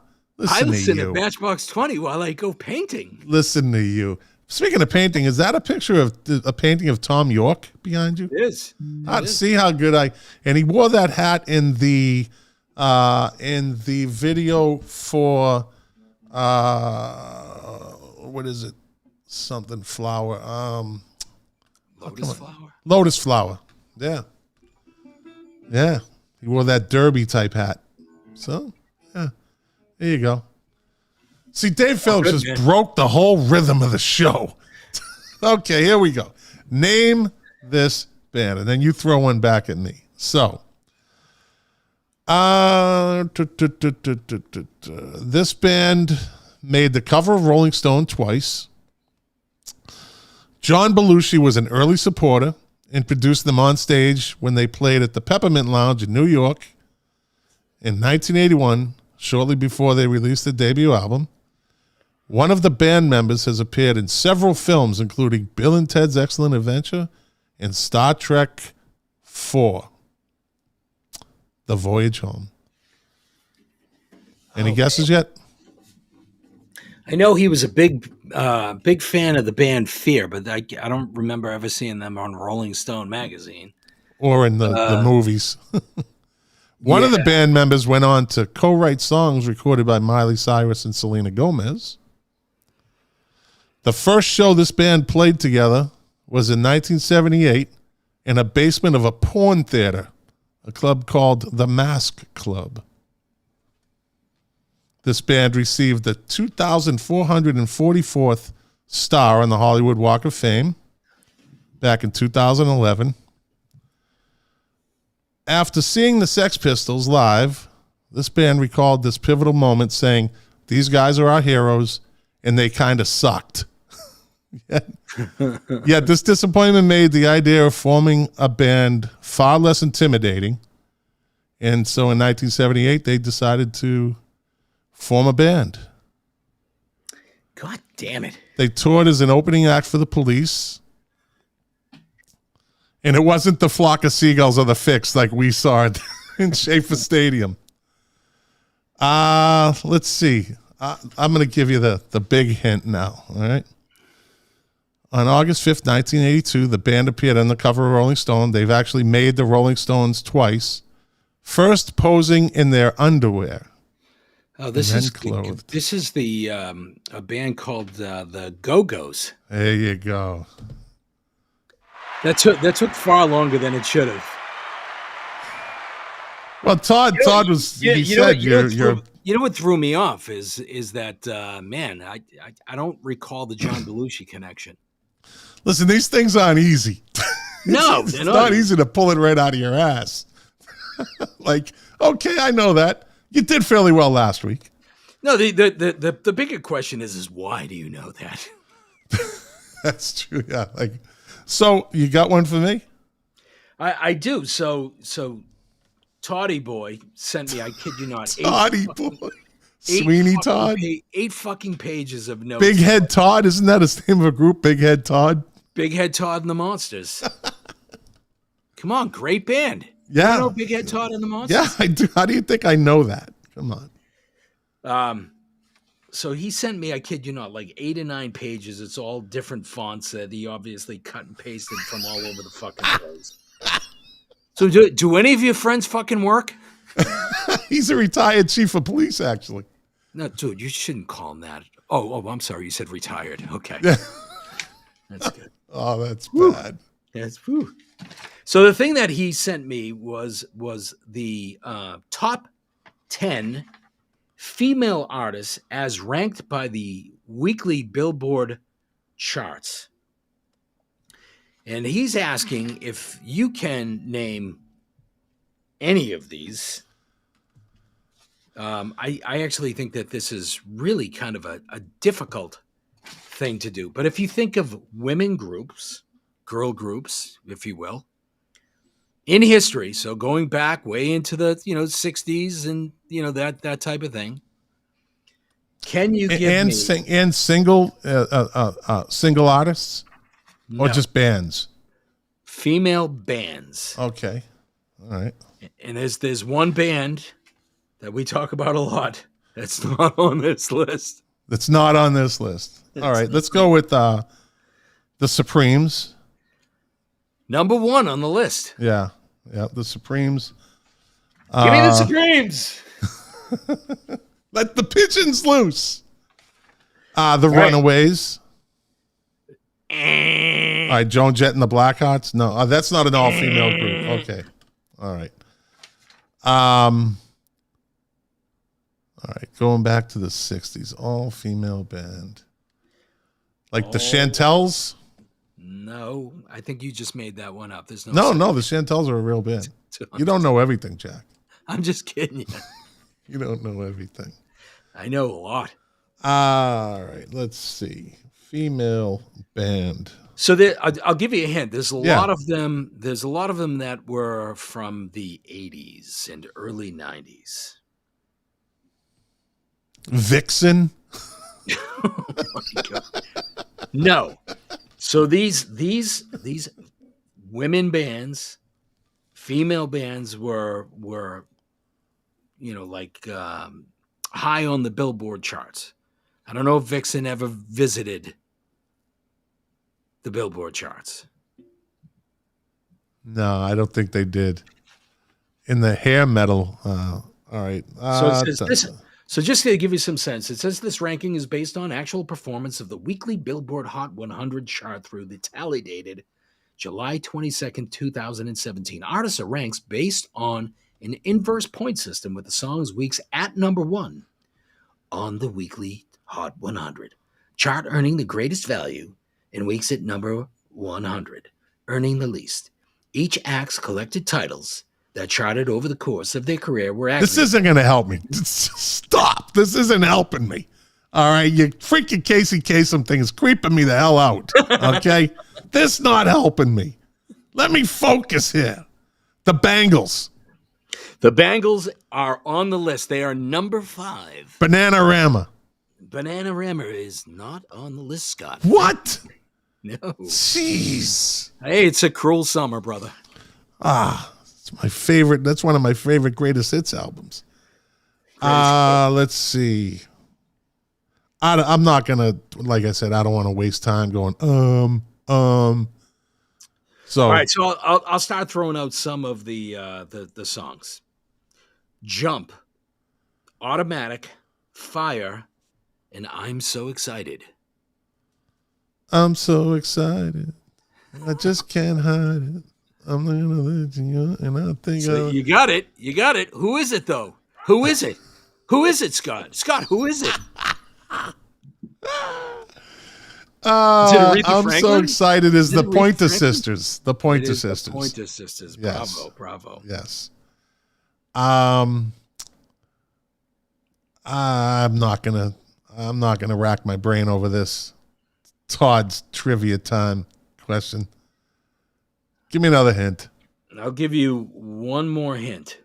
Speaker 4: I listen to Matchbox 20 while I go painting.
Speaker 1: Listen to you. Speaking of painting, is that a picture of a painting of Tom York behind you?
Speaker 4: It is.
Speaker 1: See how good and he wore that hat in the video for what is it? Something flower.
Speaker 4: Lotus flower.
Speaker 1: Lotus flower. Yeah. Yeah. He wore that derby type hat. So, yeah. There you go. See, Dave Phillips just broke the whole rhythm of the show. Okay, here we go. Name this band, and then you throw one back at me. So, this band made the cover of Rolling Stone twice. John Belushi was an early supporter and produced them on stage when they played at the Peppermint Lounge in New York in 1981, shortly before they released their debut album. One of the band members has appeared in several films, including Bill and Ted's Excellent Adventure and Star Trek IV, The Voyage Home. Any guesses yet?
Speaker 4: I know he was a big fan of the band Fear, but I don't remember ever seeing them on Rolling Stone magazine.
Speaker 1: Or in the movies. One of the band members went on to co-write songs recorded by Miley Cyrus and Selena Gomez. The first show this band played together was in 1978 in a basement of a porn theater, a club called the Mask Club. This band received the 2,444th star on the Hollywood Walk of Fame back in 2011. After seeing the Sex Pistols live, this band recalled this pivotal moment saying, "These guys are our heroes, and they kind of sucked." Yet this disappointment made the idea of forming a band far less intimidating. And so in 1978, they decided to form a band.
Speaker 4: God damn it.
Speaker 1: They toured as an opening act for the Police. And it wasn't the Flock of Seagulls or the Fix like we saw in Schaefer Stadium. Let's see. I'm going to give you the big hint now. All right. On August 5th, 1982, the band appeared on the cover of Rolling Stone. They've actually made the Rolling Stones twice. First posing in their underwear.
Speaker 4: Oh, this is the a band called the Go-Go's.
Speaker 1: There you go.
Speaker 4: That took far longer than it should have.
Speaker 1: Well, Todd was. You
Speaker 4: know what threw me off is that man, I don't recall the John Belushi connection.
Speaker 1: Listen, these things aren't easy.
Speaker 4: No,
Speaker 1: it's not easy to pull it right out of your ass. Like, okay, I know that. You did fairly well last week.
Speaker 4: No, the bigger question is why do you know that?
Speaker 1: That's true. Yeah. Like, so you got one for me?
Speaker 4: I do. So Toddy Boy sent me, I kid you not,
Speaker 1: Toddy Boy. Sweeney Todd?
Speaker 4: 8 fucking pages of notes.
Speaker 1: Big Head Todd? Isn't that the name of a group? Big Head Todd?
Speaker 4: Big Head Todd and the Monsters. Come on, great band.
Speaker 1: Yeah.
Speaker 4: You know Big Head Todd and the Monsters?
Speaker 1: Yeah, I do. How do you think I know that? Come on.
Speaker 4: So he sent me, I kid you not, like 8 or 9 pages. It's all different fonts that he obviously cut and pasted from all over the fucking place. So do any of your friends fucking work?
Speaker 1: He's a retired chief of police, actually.
Speaker 4: No, dude, you shouldn't call him that. Oh, I'm sorry. You said retired. Okay.
Speaker 1: Yeah.
Speaker 4: That's good.
Speaker 1: Oh, that's bad.
Speaker 4: That's whew. So the thing that he sent me was the top 10 female artists as ranked by the weekly Billboard charts. And he's asking if you can name any of these. I actually think that this is really kind of a difficult thing to do. But if you think of women groups, girl groups, if you will, in history, so going back way into the 60s and that type of thing, can you give me
Speaker 1: single artists or
Speaker 4: No.
Speaker 1: just bands?
Speaker 4: Female bands?
Speaker 1: Okay, all right.
Speaker 4: And there's one band that we talk about a lot that's not on this list.
Speaker 1: That's not on this list. All right, let's go with the Supremes.
Speaker 4: Number 1 on the list.
Speaker 1: Yeah, the Supremes.
Speaker 4: Give me the Supremes.
Speaker 1: Let the pigeons loose. The Runaways. All right, Joan Jett and the Blackhearts. No, that's not an all-female group. Okay, all right. All right, going back to the 60s, all-female band. Like the Chantels?
Speaker 4: No, I think you just made that one up. There's
Speaker 1: No, the Chantels are a real band. You don't know everything, Jack.
Speaker 4: I'm just kidding you.
Speaker 1: You don't know everything.
Speaker 4: I know a lot.
Speaker 1: All right, let's see. Female band.
Speaker 4: So I'll give you a hint. There's a lot of them. There's a lot of them that were from the 80s and early 90s.
Speaker 1: Vixen?
Speaker 4: Oh my God. No. So these women bands, female bands were high on the Billboard charts. I don't know if Vixen ever visited the Billboard charts.
Speaker 1: No, I don't think they did. In the hair metal. All right.
Speaker 4: So just to give you some sense, it says this ranking is based on actual performance of the weekly Billboard Hot 100 chart through the tally dated July 22nd, 2017. Artists are ranked based on an inverse point system with the song's weeks at number 1 on the weekly Hot 100 chart, earning the greatest value in weeks at number 100, earning the least. Each act's collected titles that charted over the course of their career were
Speaker 1: This isn't going to help me. Stop. This isn't helping me. All right. You freaking Casey Kasem thing is creeping me the hell out. Okay. This not helping me. Let me focus here. The Bangles.
Speaker 4: The Bangles are on the list. They are number 5.
Speaker 1: Bananarama.
Speaker 4: Bananarama is not on the list, Scott.
Speaker 1: What?
Speaker 4: No.
Speaker 1: Jeez.
Speaker 4: Hey, it's a cruel summer, brother.
Speaker 1: It's my favorite. That's one of my favorite greatest hits albums. Let's see. I'm not gonna, like I said, I don't want to waste time going. So
Speaker 4: all right, so I'll start throwing out some of the songs. Jump, Automatic, Fire, and I'm So Excited.
Speaker 1: I'm so excited. I just can't hide it. I'm not gonna let you go, and I think
Speaker 4: you got it. You got it. Who is it though? Who is it? Who is it, Scott? Scott, who is it?
Speaker 1: I'm so excited. Is the Pointer Sisters? The Pointer Sisters.
Speaker 4: The Pointer Sisters.
Speaker 1: Yes.
Speaker 4: Bravo.
Speaker 1: Yes. I'm not gonna rack my brain over this. Todd's trivia time question. Give me another hint.
Speaker 4: And I'll give you one more hint.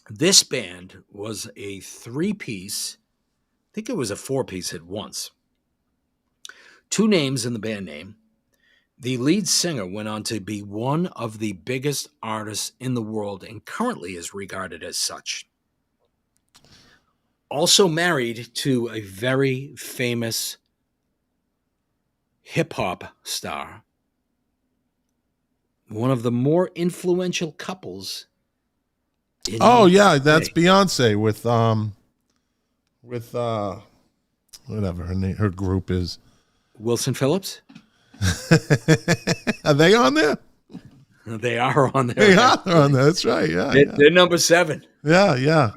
Speaker 4: This band was a 3-piece. I think it was a 4-piece at once. 2 names in the band name. The lead singer went on to be one of the biggest artists in the world and currently is regarded as such. Also married to a very famous hip-hop star. One of the more influential couples.
Speaker 1: Oh yeah, that's Beyonce with whatever her group is.
Speaker 4: Wilson Phillips.
Speaker 1: Are they on there?
Speaker 4: They are on there.
Speaker 1: They are on there. That's right. Yeah,
Speaker 4: they're number 7.
Speaker 1: Yeah.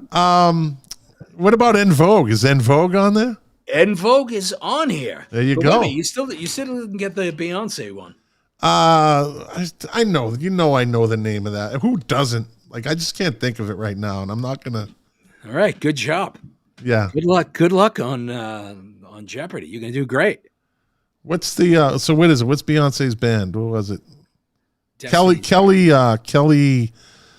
Speaker 1: What about En Vogue? Is En Vogue on there?
Speaker 4: En Vogue is on here.
Speaker 1: There you
Speaker 4: but
Speaker 1: go.
Speaker 4: Wait, you still didn't get the Beyonce one.
Speaker 1: I know. I know the name of that. Who doesn't? Like, I just can't think of it right now, and I'm not gonna.
Speaker 4: All right, good job.
Speaker 1: Yeah.
Speaker 4: Good luck on Jeopardy. You're gonna do great.
Speaker 1: What's the so what is it? What's Beyonce's band? What was it?
Speaker 4: Destiny's
Speaker 1: Kelly.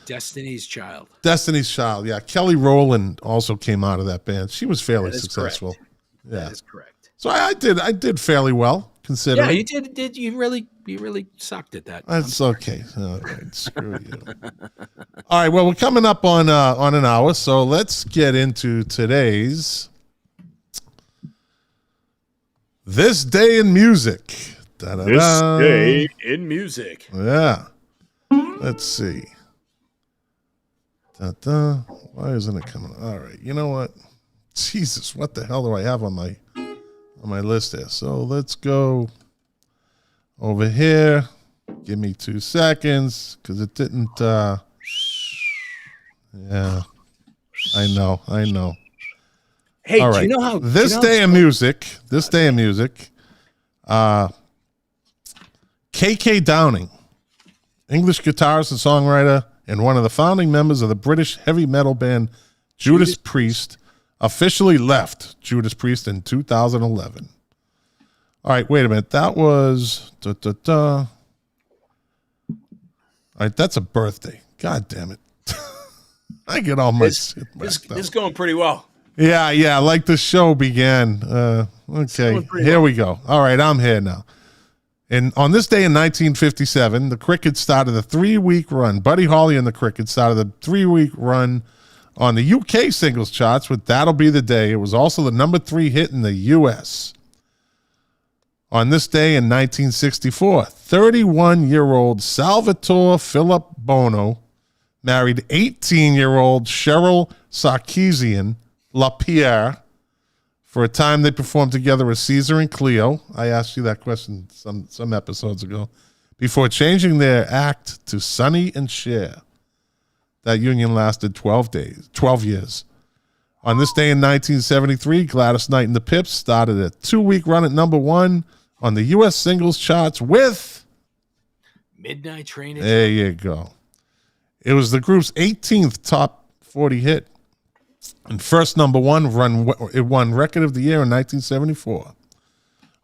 Speaker 4: Destiny's Child.
Speaker 1: Destiny's Child. Yeah, Kelly Rowland also came out of that band. She was fairly successful.
Speaker 4: Correct.
Speaker 1: Yeah,
Speaker 4: that is correct.
Speaker 1: So I did fairly well considering.
Speaker 4: Yeah, you did. You really sucked at that.
Speaker 1: That's okay. All right, screw you. All right. Well, we're coming up on an hour, so let's get into today's This Day in Music. Da-da-da.
Speaker 4: This Day in Music.
Speaker 1: Yeah. Let's see. Da-da. Why isn't it coming? All right. You know what? Jesus, what the hell do I have on my list there? So let's go over here. Give me 2 seconds because it didn't. Yeah, I know.
Speaker 4: Hey,
Speaker 1: all right.
Speaker 4: Do you know how
Speaker 1: This Day in Music. K.K. Downing, English guitarist and songwriter, and one of the founding members of the British heavy metal band Judas Priest, officially left Judas Priest in 2011. All right, wait a minute. That was All right, that's a birthday. God damn it. I get all my shit
Speaker 4: This is going pretty well.
Speaker 1: Yeah, like the show began. Okay, here we go. All right, I'm here now. And on this day in 1957, the Crickets started a 3-week run. Buddy Holly and the Crickets started a 3-week run on the UK singles charts with That'll Be the Day. It was also the number 3 hit in the US. On this day in 1964, 31-year-old Salvatore Philip Bono married 18-year-old Cheryl Sarkeesian LaPierre. For a time, they performed together as Caesar and Cleo. I asked you that question some episodes ago. Before changing their act to Sonny and Cher. That union lasted 12 years. On this day in 1973, Gladys Knight and the Pips started a 2-week run at number 1 on the U.S. singles charts with
Speaker 4: Midnight Train.
Speaker 1: There you go. It was the group's 18th top 40 hit. And first number 1 run, it won Record of the Year in 1974.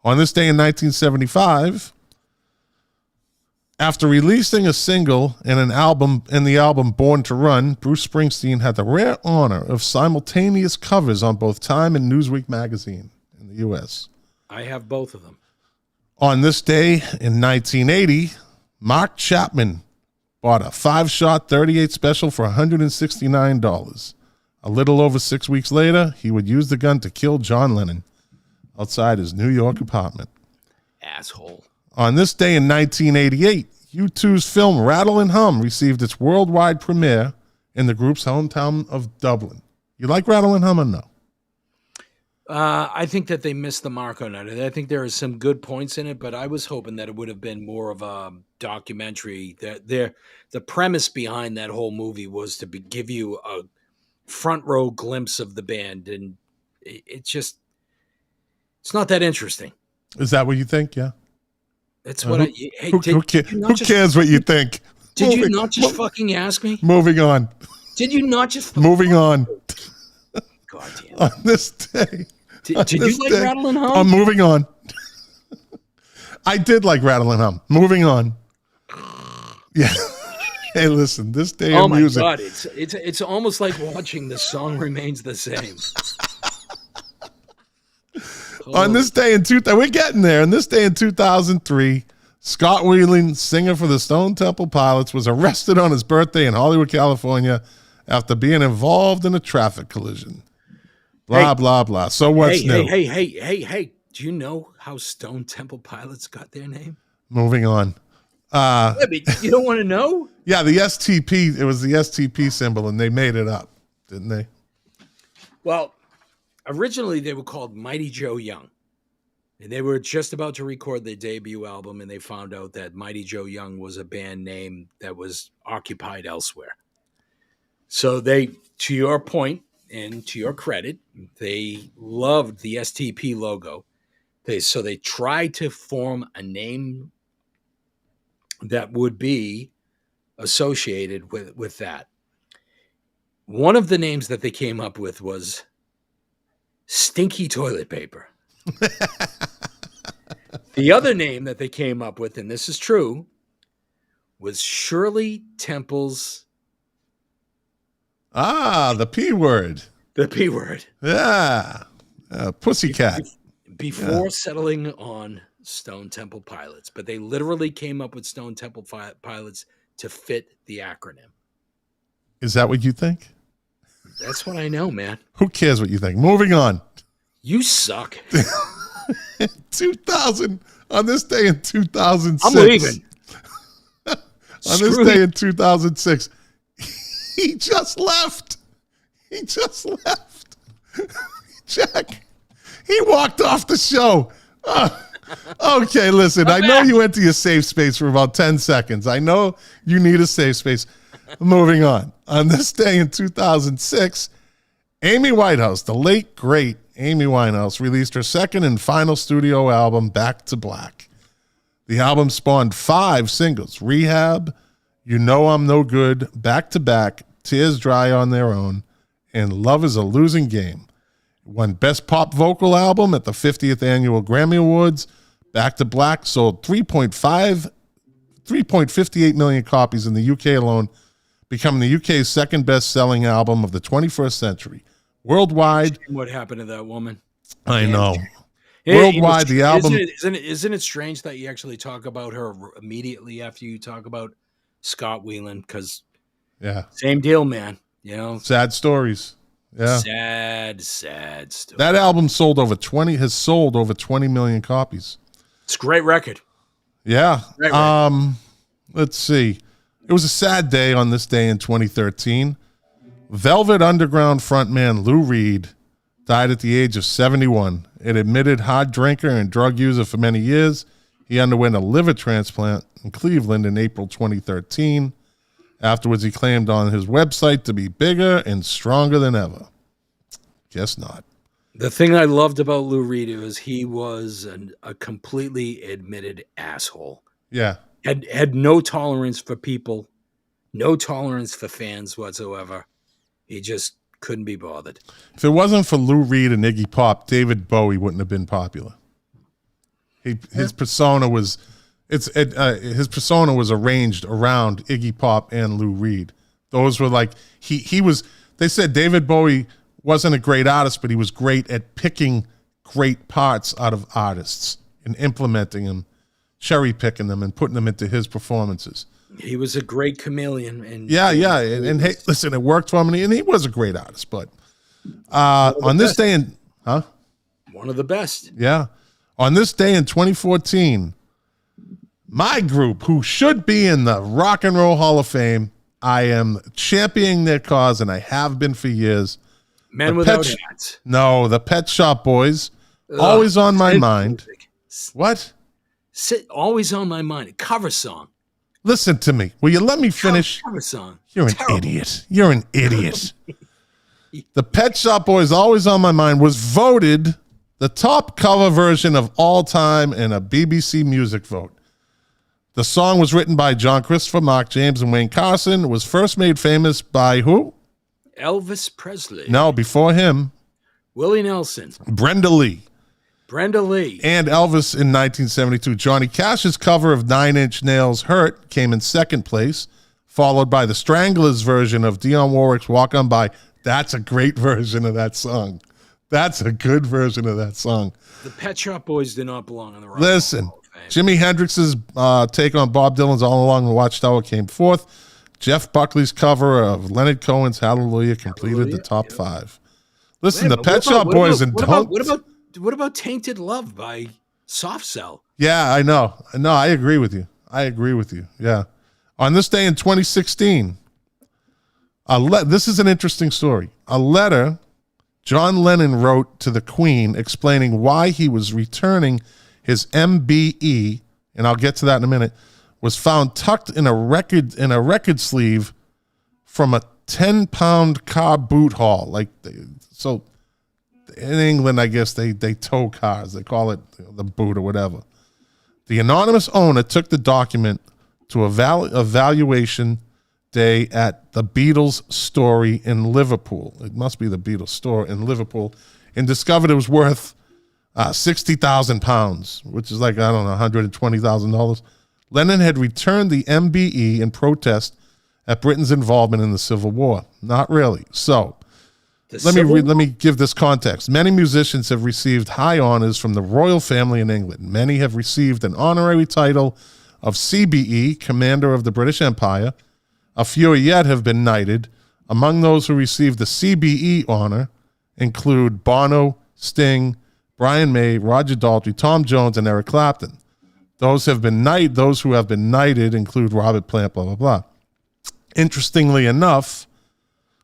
Speaker 1: On this day in 1975, after releasing a single and the album Born to Run, Bruce Springsteen had the rare honor of simultaneous covers on both Time and Newsweek magazine in the U.S.
Speaker 4: I have both of them.
Speaker 1: On this day in 1980, Mark Chapman bought a 5-shot 38 special for $169. A little over 6 weeks later, he would use the gun to kill John Lennon outside his New York apartment.
Speaker 4: Asshole.
Speaker 1: On this day in 1988, U2's film Rattle and Hum received its worldwide premiere in the group's hometown of Dublin. You like Rattle and Hum or no?
Speaker 4: I think that they missed the mark on it. I think there are some good points in it, but I was hoping that it would have been more of a documentary. The premise behind that whole movie was to give you a front row glimpse of the band, and it's not that interesting.
Speaker 1: Is that what you think? Yeah.
Speaker 4: That's what
Speaker 1: who cares what you think?
Speaker 4: Did you not just fucking ask me?
Speaker 1: Moving on.
Speaker 4: Did you not just
Speaker 1: moving on?
Speaker 4: God damn.
Speaker 1: On this day.
Speaker 4: Did you like Rattle and Hum?
Speaker 1: I'm moving on. I did like Rattle and Hum. Moving on. Yeah. Hey, listen, this day
Speaker 4: Oh
Speaker 1: in
Speaker 4: my
Speaker 1: music.
Speaker 4: God, it's almost like watching The Song Remains the Same.
Speaker 1: On this day in we're getting there. On this day in 2003, Scott Weiland, singer for the Stone Temple Pilots, was arrested on his birthday in Hollywood, California, after being involved in a traffic collision. Blah, blah, blah. So what's new?
Speaker 4: Hey. Do you know how Stone Temple Pilots got their name?
Speaker 1: Moving on.
Speaker 4: Yeah, but you don't want to know?
Speaker 1: Yeah, the STP, it was the STP symbol, and they made it up, didn't they?
Speaker 4: Well, originally they were called Mighty Joe Young. And they were just about to record their debut album, and they found out that Mighty Joe Young was a band name that was occupied elsewhere. So they, to your point and to your credit, they loved the STP logo. So they tried to form a name that would be associated with that. One of the names that they came up with was Stinky Toilet Paper. The other name that they came up with, and this is true, was Shirley Temple's.
Speaker 1: The P word.
Speaker 4: The P word.
Speaker 1: Yeah. Pussycat.
Speaker 4: Before settling on Stone Temple Pilots. But they literally came up with Stone Temple Pilots to fit the acronym.
Speaker 1: Is that what you think?
Speaker 4: That's what I know, man.
Speaker 1: Who cares what you think? Moving on.
Speaker 4: You suck.
Speaker 1: 2000, on this day in 2006.
Speaker 4: I'm leaving.
Speaker 1: On this day in 2006, he just left. Jack, he walked off the show. Okay, listen, I know you went to your safe space for about 10 seconds. I know you need a safe space. Moving on. On this day in 2006, Amy Winehouse, the late, great Amy Winehouse, released her second and final studio album, Back to Black. The album spawned 5 singles: Rehab, You Know I'm No Good, Back to Back, Tears Dry on Their Own, and Love is a Losing Game. It won Best Pop Vocal Album at the 50th Annual Grammy Awards. Back to Black sold 3.58 million copies in the UK alone, becoming the UK's second best-selling album of the 21st century. Worldwide,
Speaker 4: what happened to that woman?
Speaker 1: I know. Worldwide, the album.
Speaker 4: Isn't it strange that you actually talk about her immediately after you talk about Scott Weiland? Because same deal, man. You know,
Speaker 1: sad stories. Yeah,
Speaker 4: sad story.
Speaker 1: That album has sold over 20 million copies.
Speaker 4: It's a great record.
Speaker 1: Yeah.
Speaker 4: Great record.
Speaker 1: Let's see. It was a sad day on this day in 2013. Velvet Underground frontman Lou Reed died at the age of 71. An admitted hard drinker and drug user for many years, he underwent a liver transplant in Cleveland in April 2013. Afterwards, he claimed on his website to be bigger and stronger than ever. Guess not.
Speaker 4: The thing I loved about Lou Reed was he was a completely admitted asshole.
Speaker 1: Yeah.
Speaker 4: Had no tolerance for people, no tolerance for fans whatsoever. He just couldn't be bothered.
Speaker 1: If it wasn't for Lou Reed and Iggy Pop, David Bowie wouldn't have been popular. His persona was arranged around Iggy Pop and Lou Reed. Those were like he was. They said David Bowie wasn't a great artist, but he was great at picking great parts out of artists and implementing them, cherry picking them, and putting them into his performances.
Speaker 4: He was a great chameleon. And
Speaker 1: hey, listen, it worked for him, and he was a great artist. But on this day in,
Speaker 4: one of the best.
Speaker 1: Yeah. On this day in 2014, my group, who should be in the Rock and Roll Hall of Fame, I am championing their cause, and I have been for years.
Speaker 4: Men Without Hats.
Speaker 1: No, the Pet Shop Boys. Always on my mind. What?
Speaker 4: Always on my mind. Cover song.
Speaker 1: Listen to me. Will you let me finish?
Speaker 4: Cover song.
Speaker 1: You're an idiot. You're an idiot. The Pet Shop Boys, Always on My Mind, was voted the top cover version of all time in a BBC Music vote. The song was written by John Christopher, Mark James, and Wayne Carson. It was first made famous by who?
Speaker 4: Elvis Presley.
Speaker 1: No, before him.
Speaker 4: Willie Nelson.
Speaker 1: Brenda Lee. And Elvis in 1972. Johnny Cash's cover of Nine Inch Nails' Hurt came in second place, followed by the Stranglers version of Dionne Warwick's Walk On By. That's a great version of that song. That's a good version of that song.
Speaker 4: The Pet Shop Boys do not belong on the Rock
Speaker 1: Listen,
Speaker 4: Hall of Fame.
Speaker 1: Jimi Hendrix's take on Bob Dylan's All Along the Watchtower came fourth. Jeff Buckley's cover of Leonard Cohen's Hallelujah completed the top 5. Listen, the Pet Shop Boys and
Speaker 4: what about Tainted Love by Soft Cell?
Speaker 1: Yeah, I know. No, I agree with you. Yeah. On this day in 2016, this is an interesting story. A letter John Lennon wrote to the Queen explaining why he was returning his MBE, and I'll get to that in a minute, was found tucked in a record sleeve from a 10-pound car boot haul. So in England, I guess they tow cars. They call it the boot or whatever. The anonymous owner took the document to a valuation day at the Beatles Story in Liverpool. It must be the Beatles store in Liverpool, and discovered it was worth £60,000, which is like, I don't know, $120,000. Lennon had returned the MBE in protest at Britain's involvement in the Civil War. Not really. So let me give this context. Many musicians have received high honors from the royal family in England. Many have received an honorary title of CBE, Commander of the British Empire. A few yet have been knighted. Among those who received the CBE honor include Bono, Sting, Brian May, Roger Daltrey, Tom Jones, and Eric Clapton. Those who have been knighted include Robert Plant, blah, blah, blah. Interestingly enough,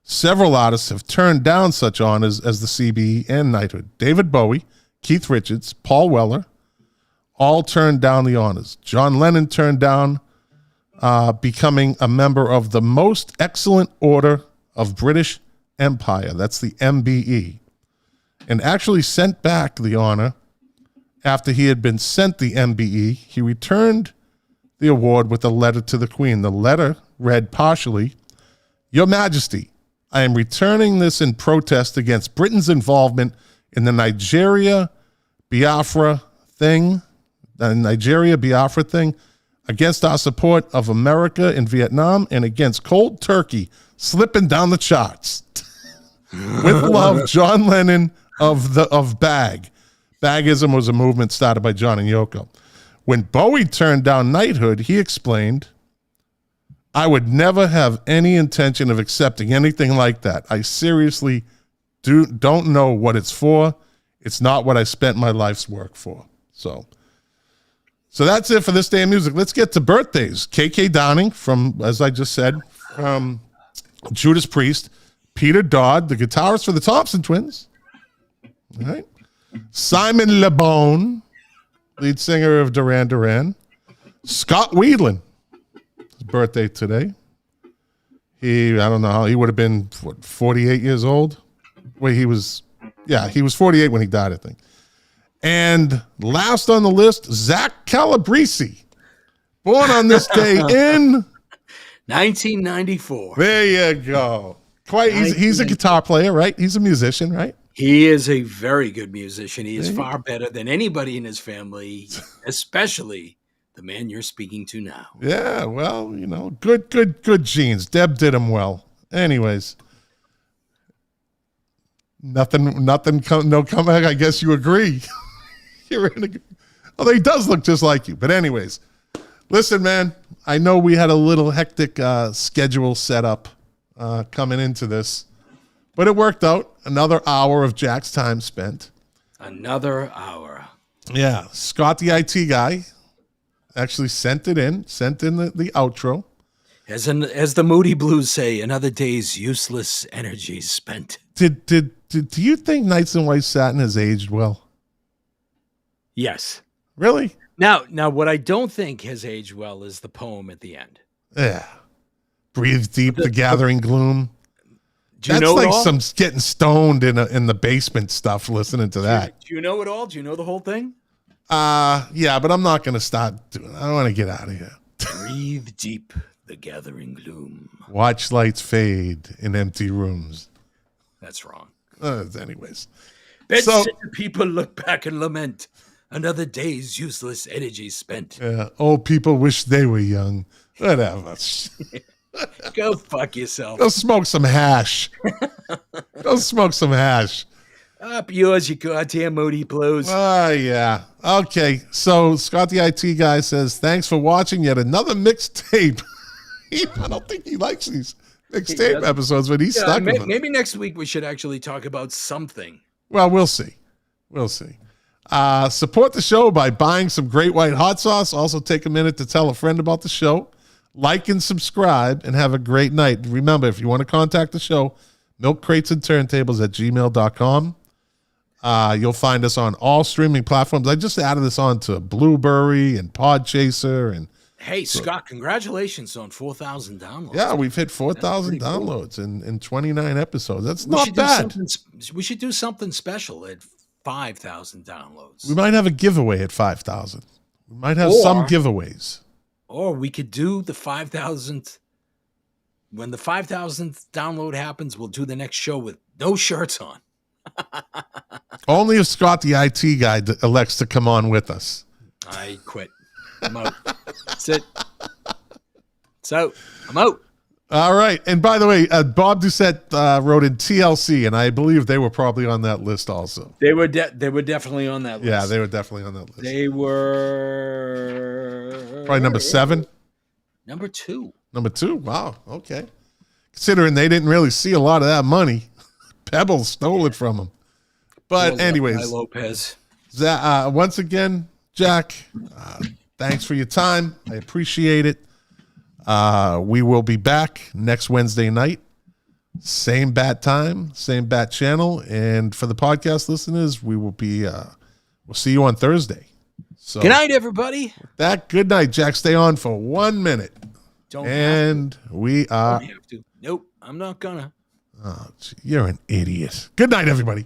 Speaker 1: several artists have turned down such honors as the CBE and knighthood. David Bowie, Keith Richards, Paul Weller, all turned down the honors. John Lennon turned down becoming a member of the Most Excellent Order of British Empire. That's the MBE. And actually sent back the honor after he had been sent the MBE. He returned the award with a letter to the Queen. The letter read partially, Your Majesty, I am returning this in protest against Britain's involvement in the Nigeria Biafra thing, against our support of America in Vietnam, and against cold turkey slipping down the charts. With love, John Lennon of Bag. Bagism was a movement started by John and Yoko. When Bowie turned down knighthood, he explained, I would never have any intention of accepting anything like that. I seriously don't know what it's for. It's not what I spent my life's work for. So that's it for this day in music. Let's get to birthdays. KK Downing from, as I just said, from Judas Priest. Peter Dodd, the guitarist for the Thompson Twins. All right. Simon Le Bon, lead singer of Duran Duran. Scott Weiland, his birthday today. He would have been 48 years old. Wait, he was 48 when he died, I think. And last on the list, Zach Calabrese, born on this day in
Speaker 4: 1994.
Speaker 1: There you go. He's a guitar player, right? He's a musician, right?
Speaker 4: He is a very good musician. He is far better than anybody in his family, especially the man you're speaking to now. Yeah,
Speaker 1: well, good genes. Deb did him well. Anyways, no comeback. I guess you agree. Although he does look just like you. But anyways, listen, man, I know we had a little hectic schedule set up coming into this, but it worked out. Another hour of Jack's time spent.
Speaker 4: Another hour.
Speaker 1: Yeah. Scott, the IT guy, actually sent in the outro.
Speaker 4: As the Moody Blues say, another day's useless energy spent.
Speaker 1: Do you think Nights in White Satin has aged well?
Speaker 4: Yes.
Speaker 1: Really?
Speaker 4: Now, what I don't think has aged well is the poem at the end.
Speaker 1: Yeah. Breathe deep, the gathering gloom.
Speaker 4: Do you know
Speaker 1: like
Speaker 4: it all?
Speaker 1: Some getting stoned in the basement stuff, listening to that.
Speaker 4: Do you know it all? Do you know the whole thing?
Speaker 1: Yeah, but I'm not going to start doing it. I want to get out of here.
Speaker 4: Breathe deep, the gathering gloom.
Speaker 1: Watch lights fade in empty rooms.
Speaker 4: That's wrong.
Speaker 1: Anyways.
Speaker 4: People look back and lament. Another day's useless energy spent.
Speaker 1: Yeah, old people wish they were young. Whatever.
Speaker 4: Go fuck yourself.
Speaker 1: Go smoke some hash. Go smoke some hash.
Speaker 4: Up yours, you goddamn moody blues.
Speaker 1: Yeah. Okay. So Scott the IT guy says, thanks for watching yet another mixtape. I don't think he likes these mixtape episodes, but he's stuck with them.
Speaker 4: Maybe next week we should actually talk about something.
Speaker 1: Well, we'll see. We'll see. Support the show by buying some Great White Hot Sauce. Also take a minute to tell a friend about the show. Like and subscribe and have a great night. Remember, if you want to contact the show, milkcratesandturntables@gmail.com. You'll find us on all streaming platforms. I just added this on to Blueberry and Podchaser. And
Speaker 4: hey, Scott, congratulations on 4,000 downloads.
Speaker 1: yeah, we've hit 4,000 downloads in 29 episodes. That's not bad.
Speaker 4: We should do something special at 5,000 downloads.
Speaker 1: We might have a giveaway at 5,000. We might have some giveaways.
Speaker 4: Or we could do the 5,000th. When the 5,000th download happens, we'll do the next show with no shirts on.
Speaker 1: Only if Scott the IT guy elects to come on with us.
Speaker 4: I quit. I'm out. That's it. So I'm out.
Speaker 1: All right. And by the way, Bob Doucette wrote in TLC, and I believe they were probably on that list also.
Speaker 4: They were definitely on that list.
Speaker 1: Yeah, they were definitely on that list.
Speaker 4: They were
Speaker 1: probably number 7.
Speaker 4: Number 2.
Speaker 1: Number 2. Wow. Okay. Considering they didn't really see a lot of that money, Pebbles stole it from them. But anyways,
Speaker 4: Lopez.
Speaker 1: Once again, Jack, thanks for your time. I appreciate it. We will be back next Wednesday night. Same bat time, same bat channel. And for the podcast listeners, we will be, we'll see you on Thursday. So
Speaker 4: good night, everybody.
Speaker 1: Good night, Jack. Stay on for 1 minute. We are.
Speaker 4: Don't have to. Nope, I'm not gonna.
Speaker 1: Oh, gee, you're an idiot. Good night, everybody.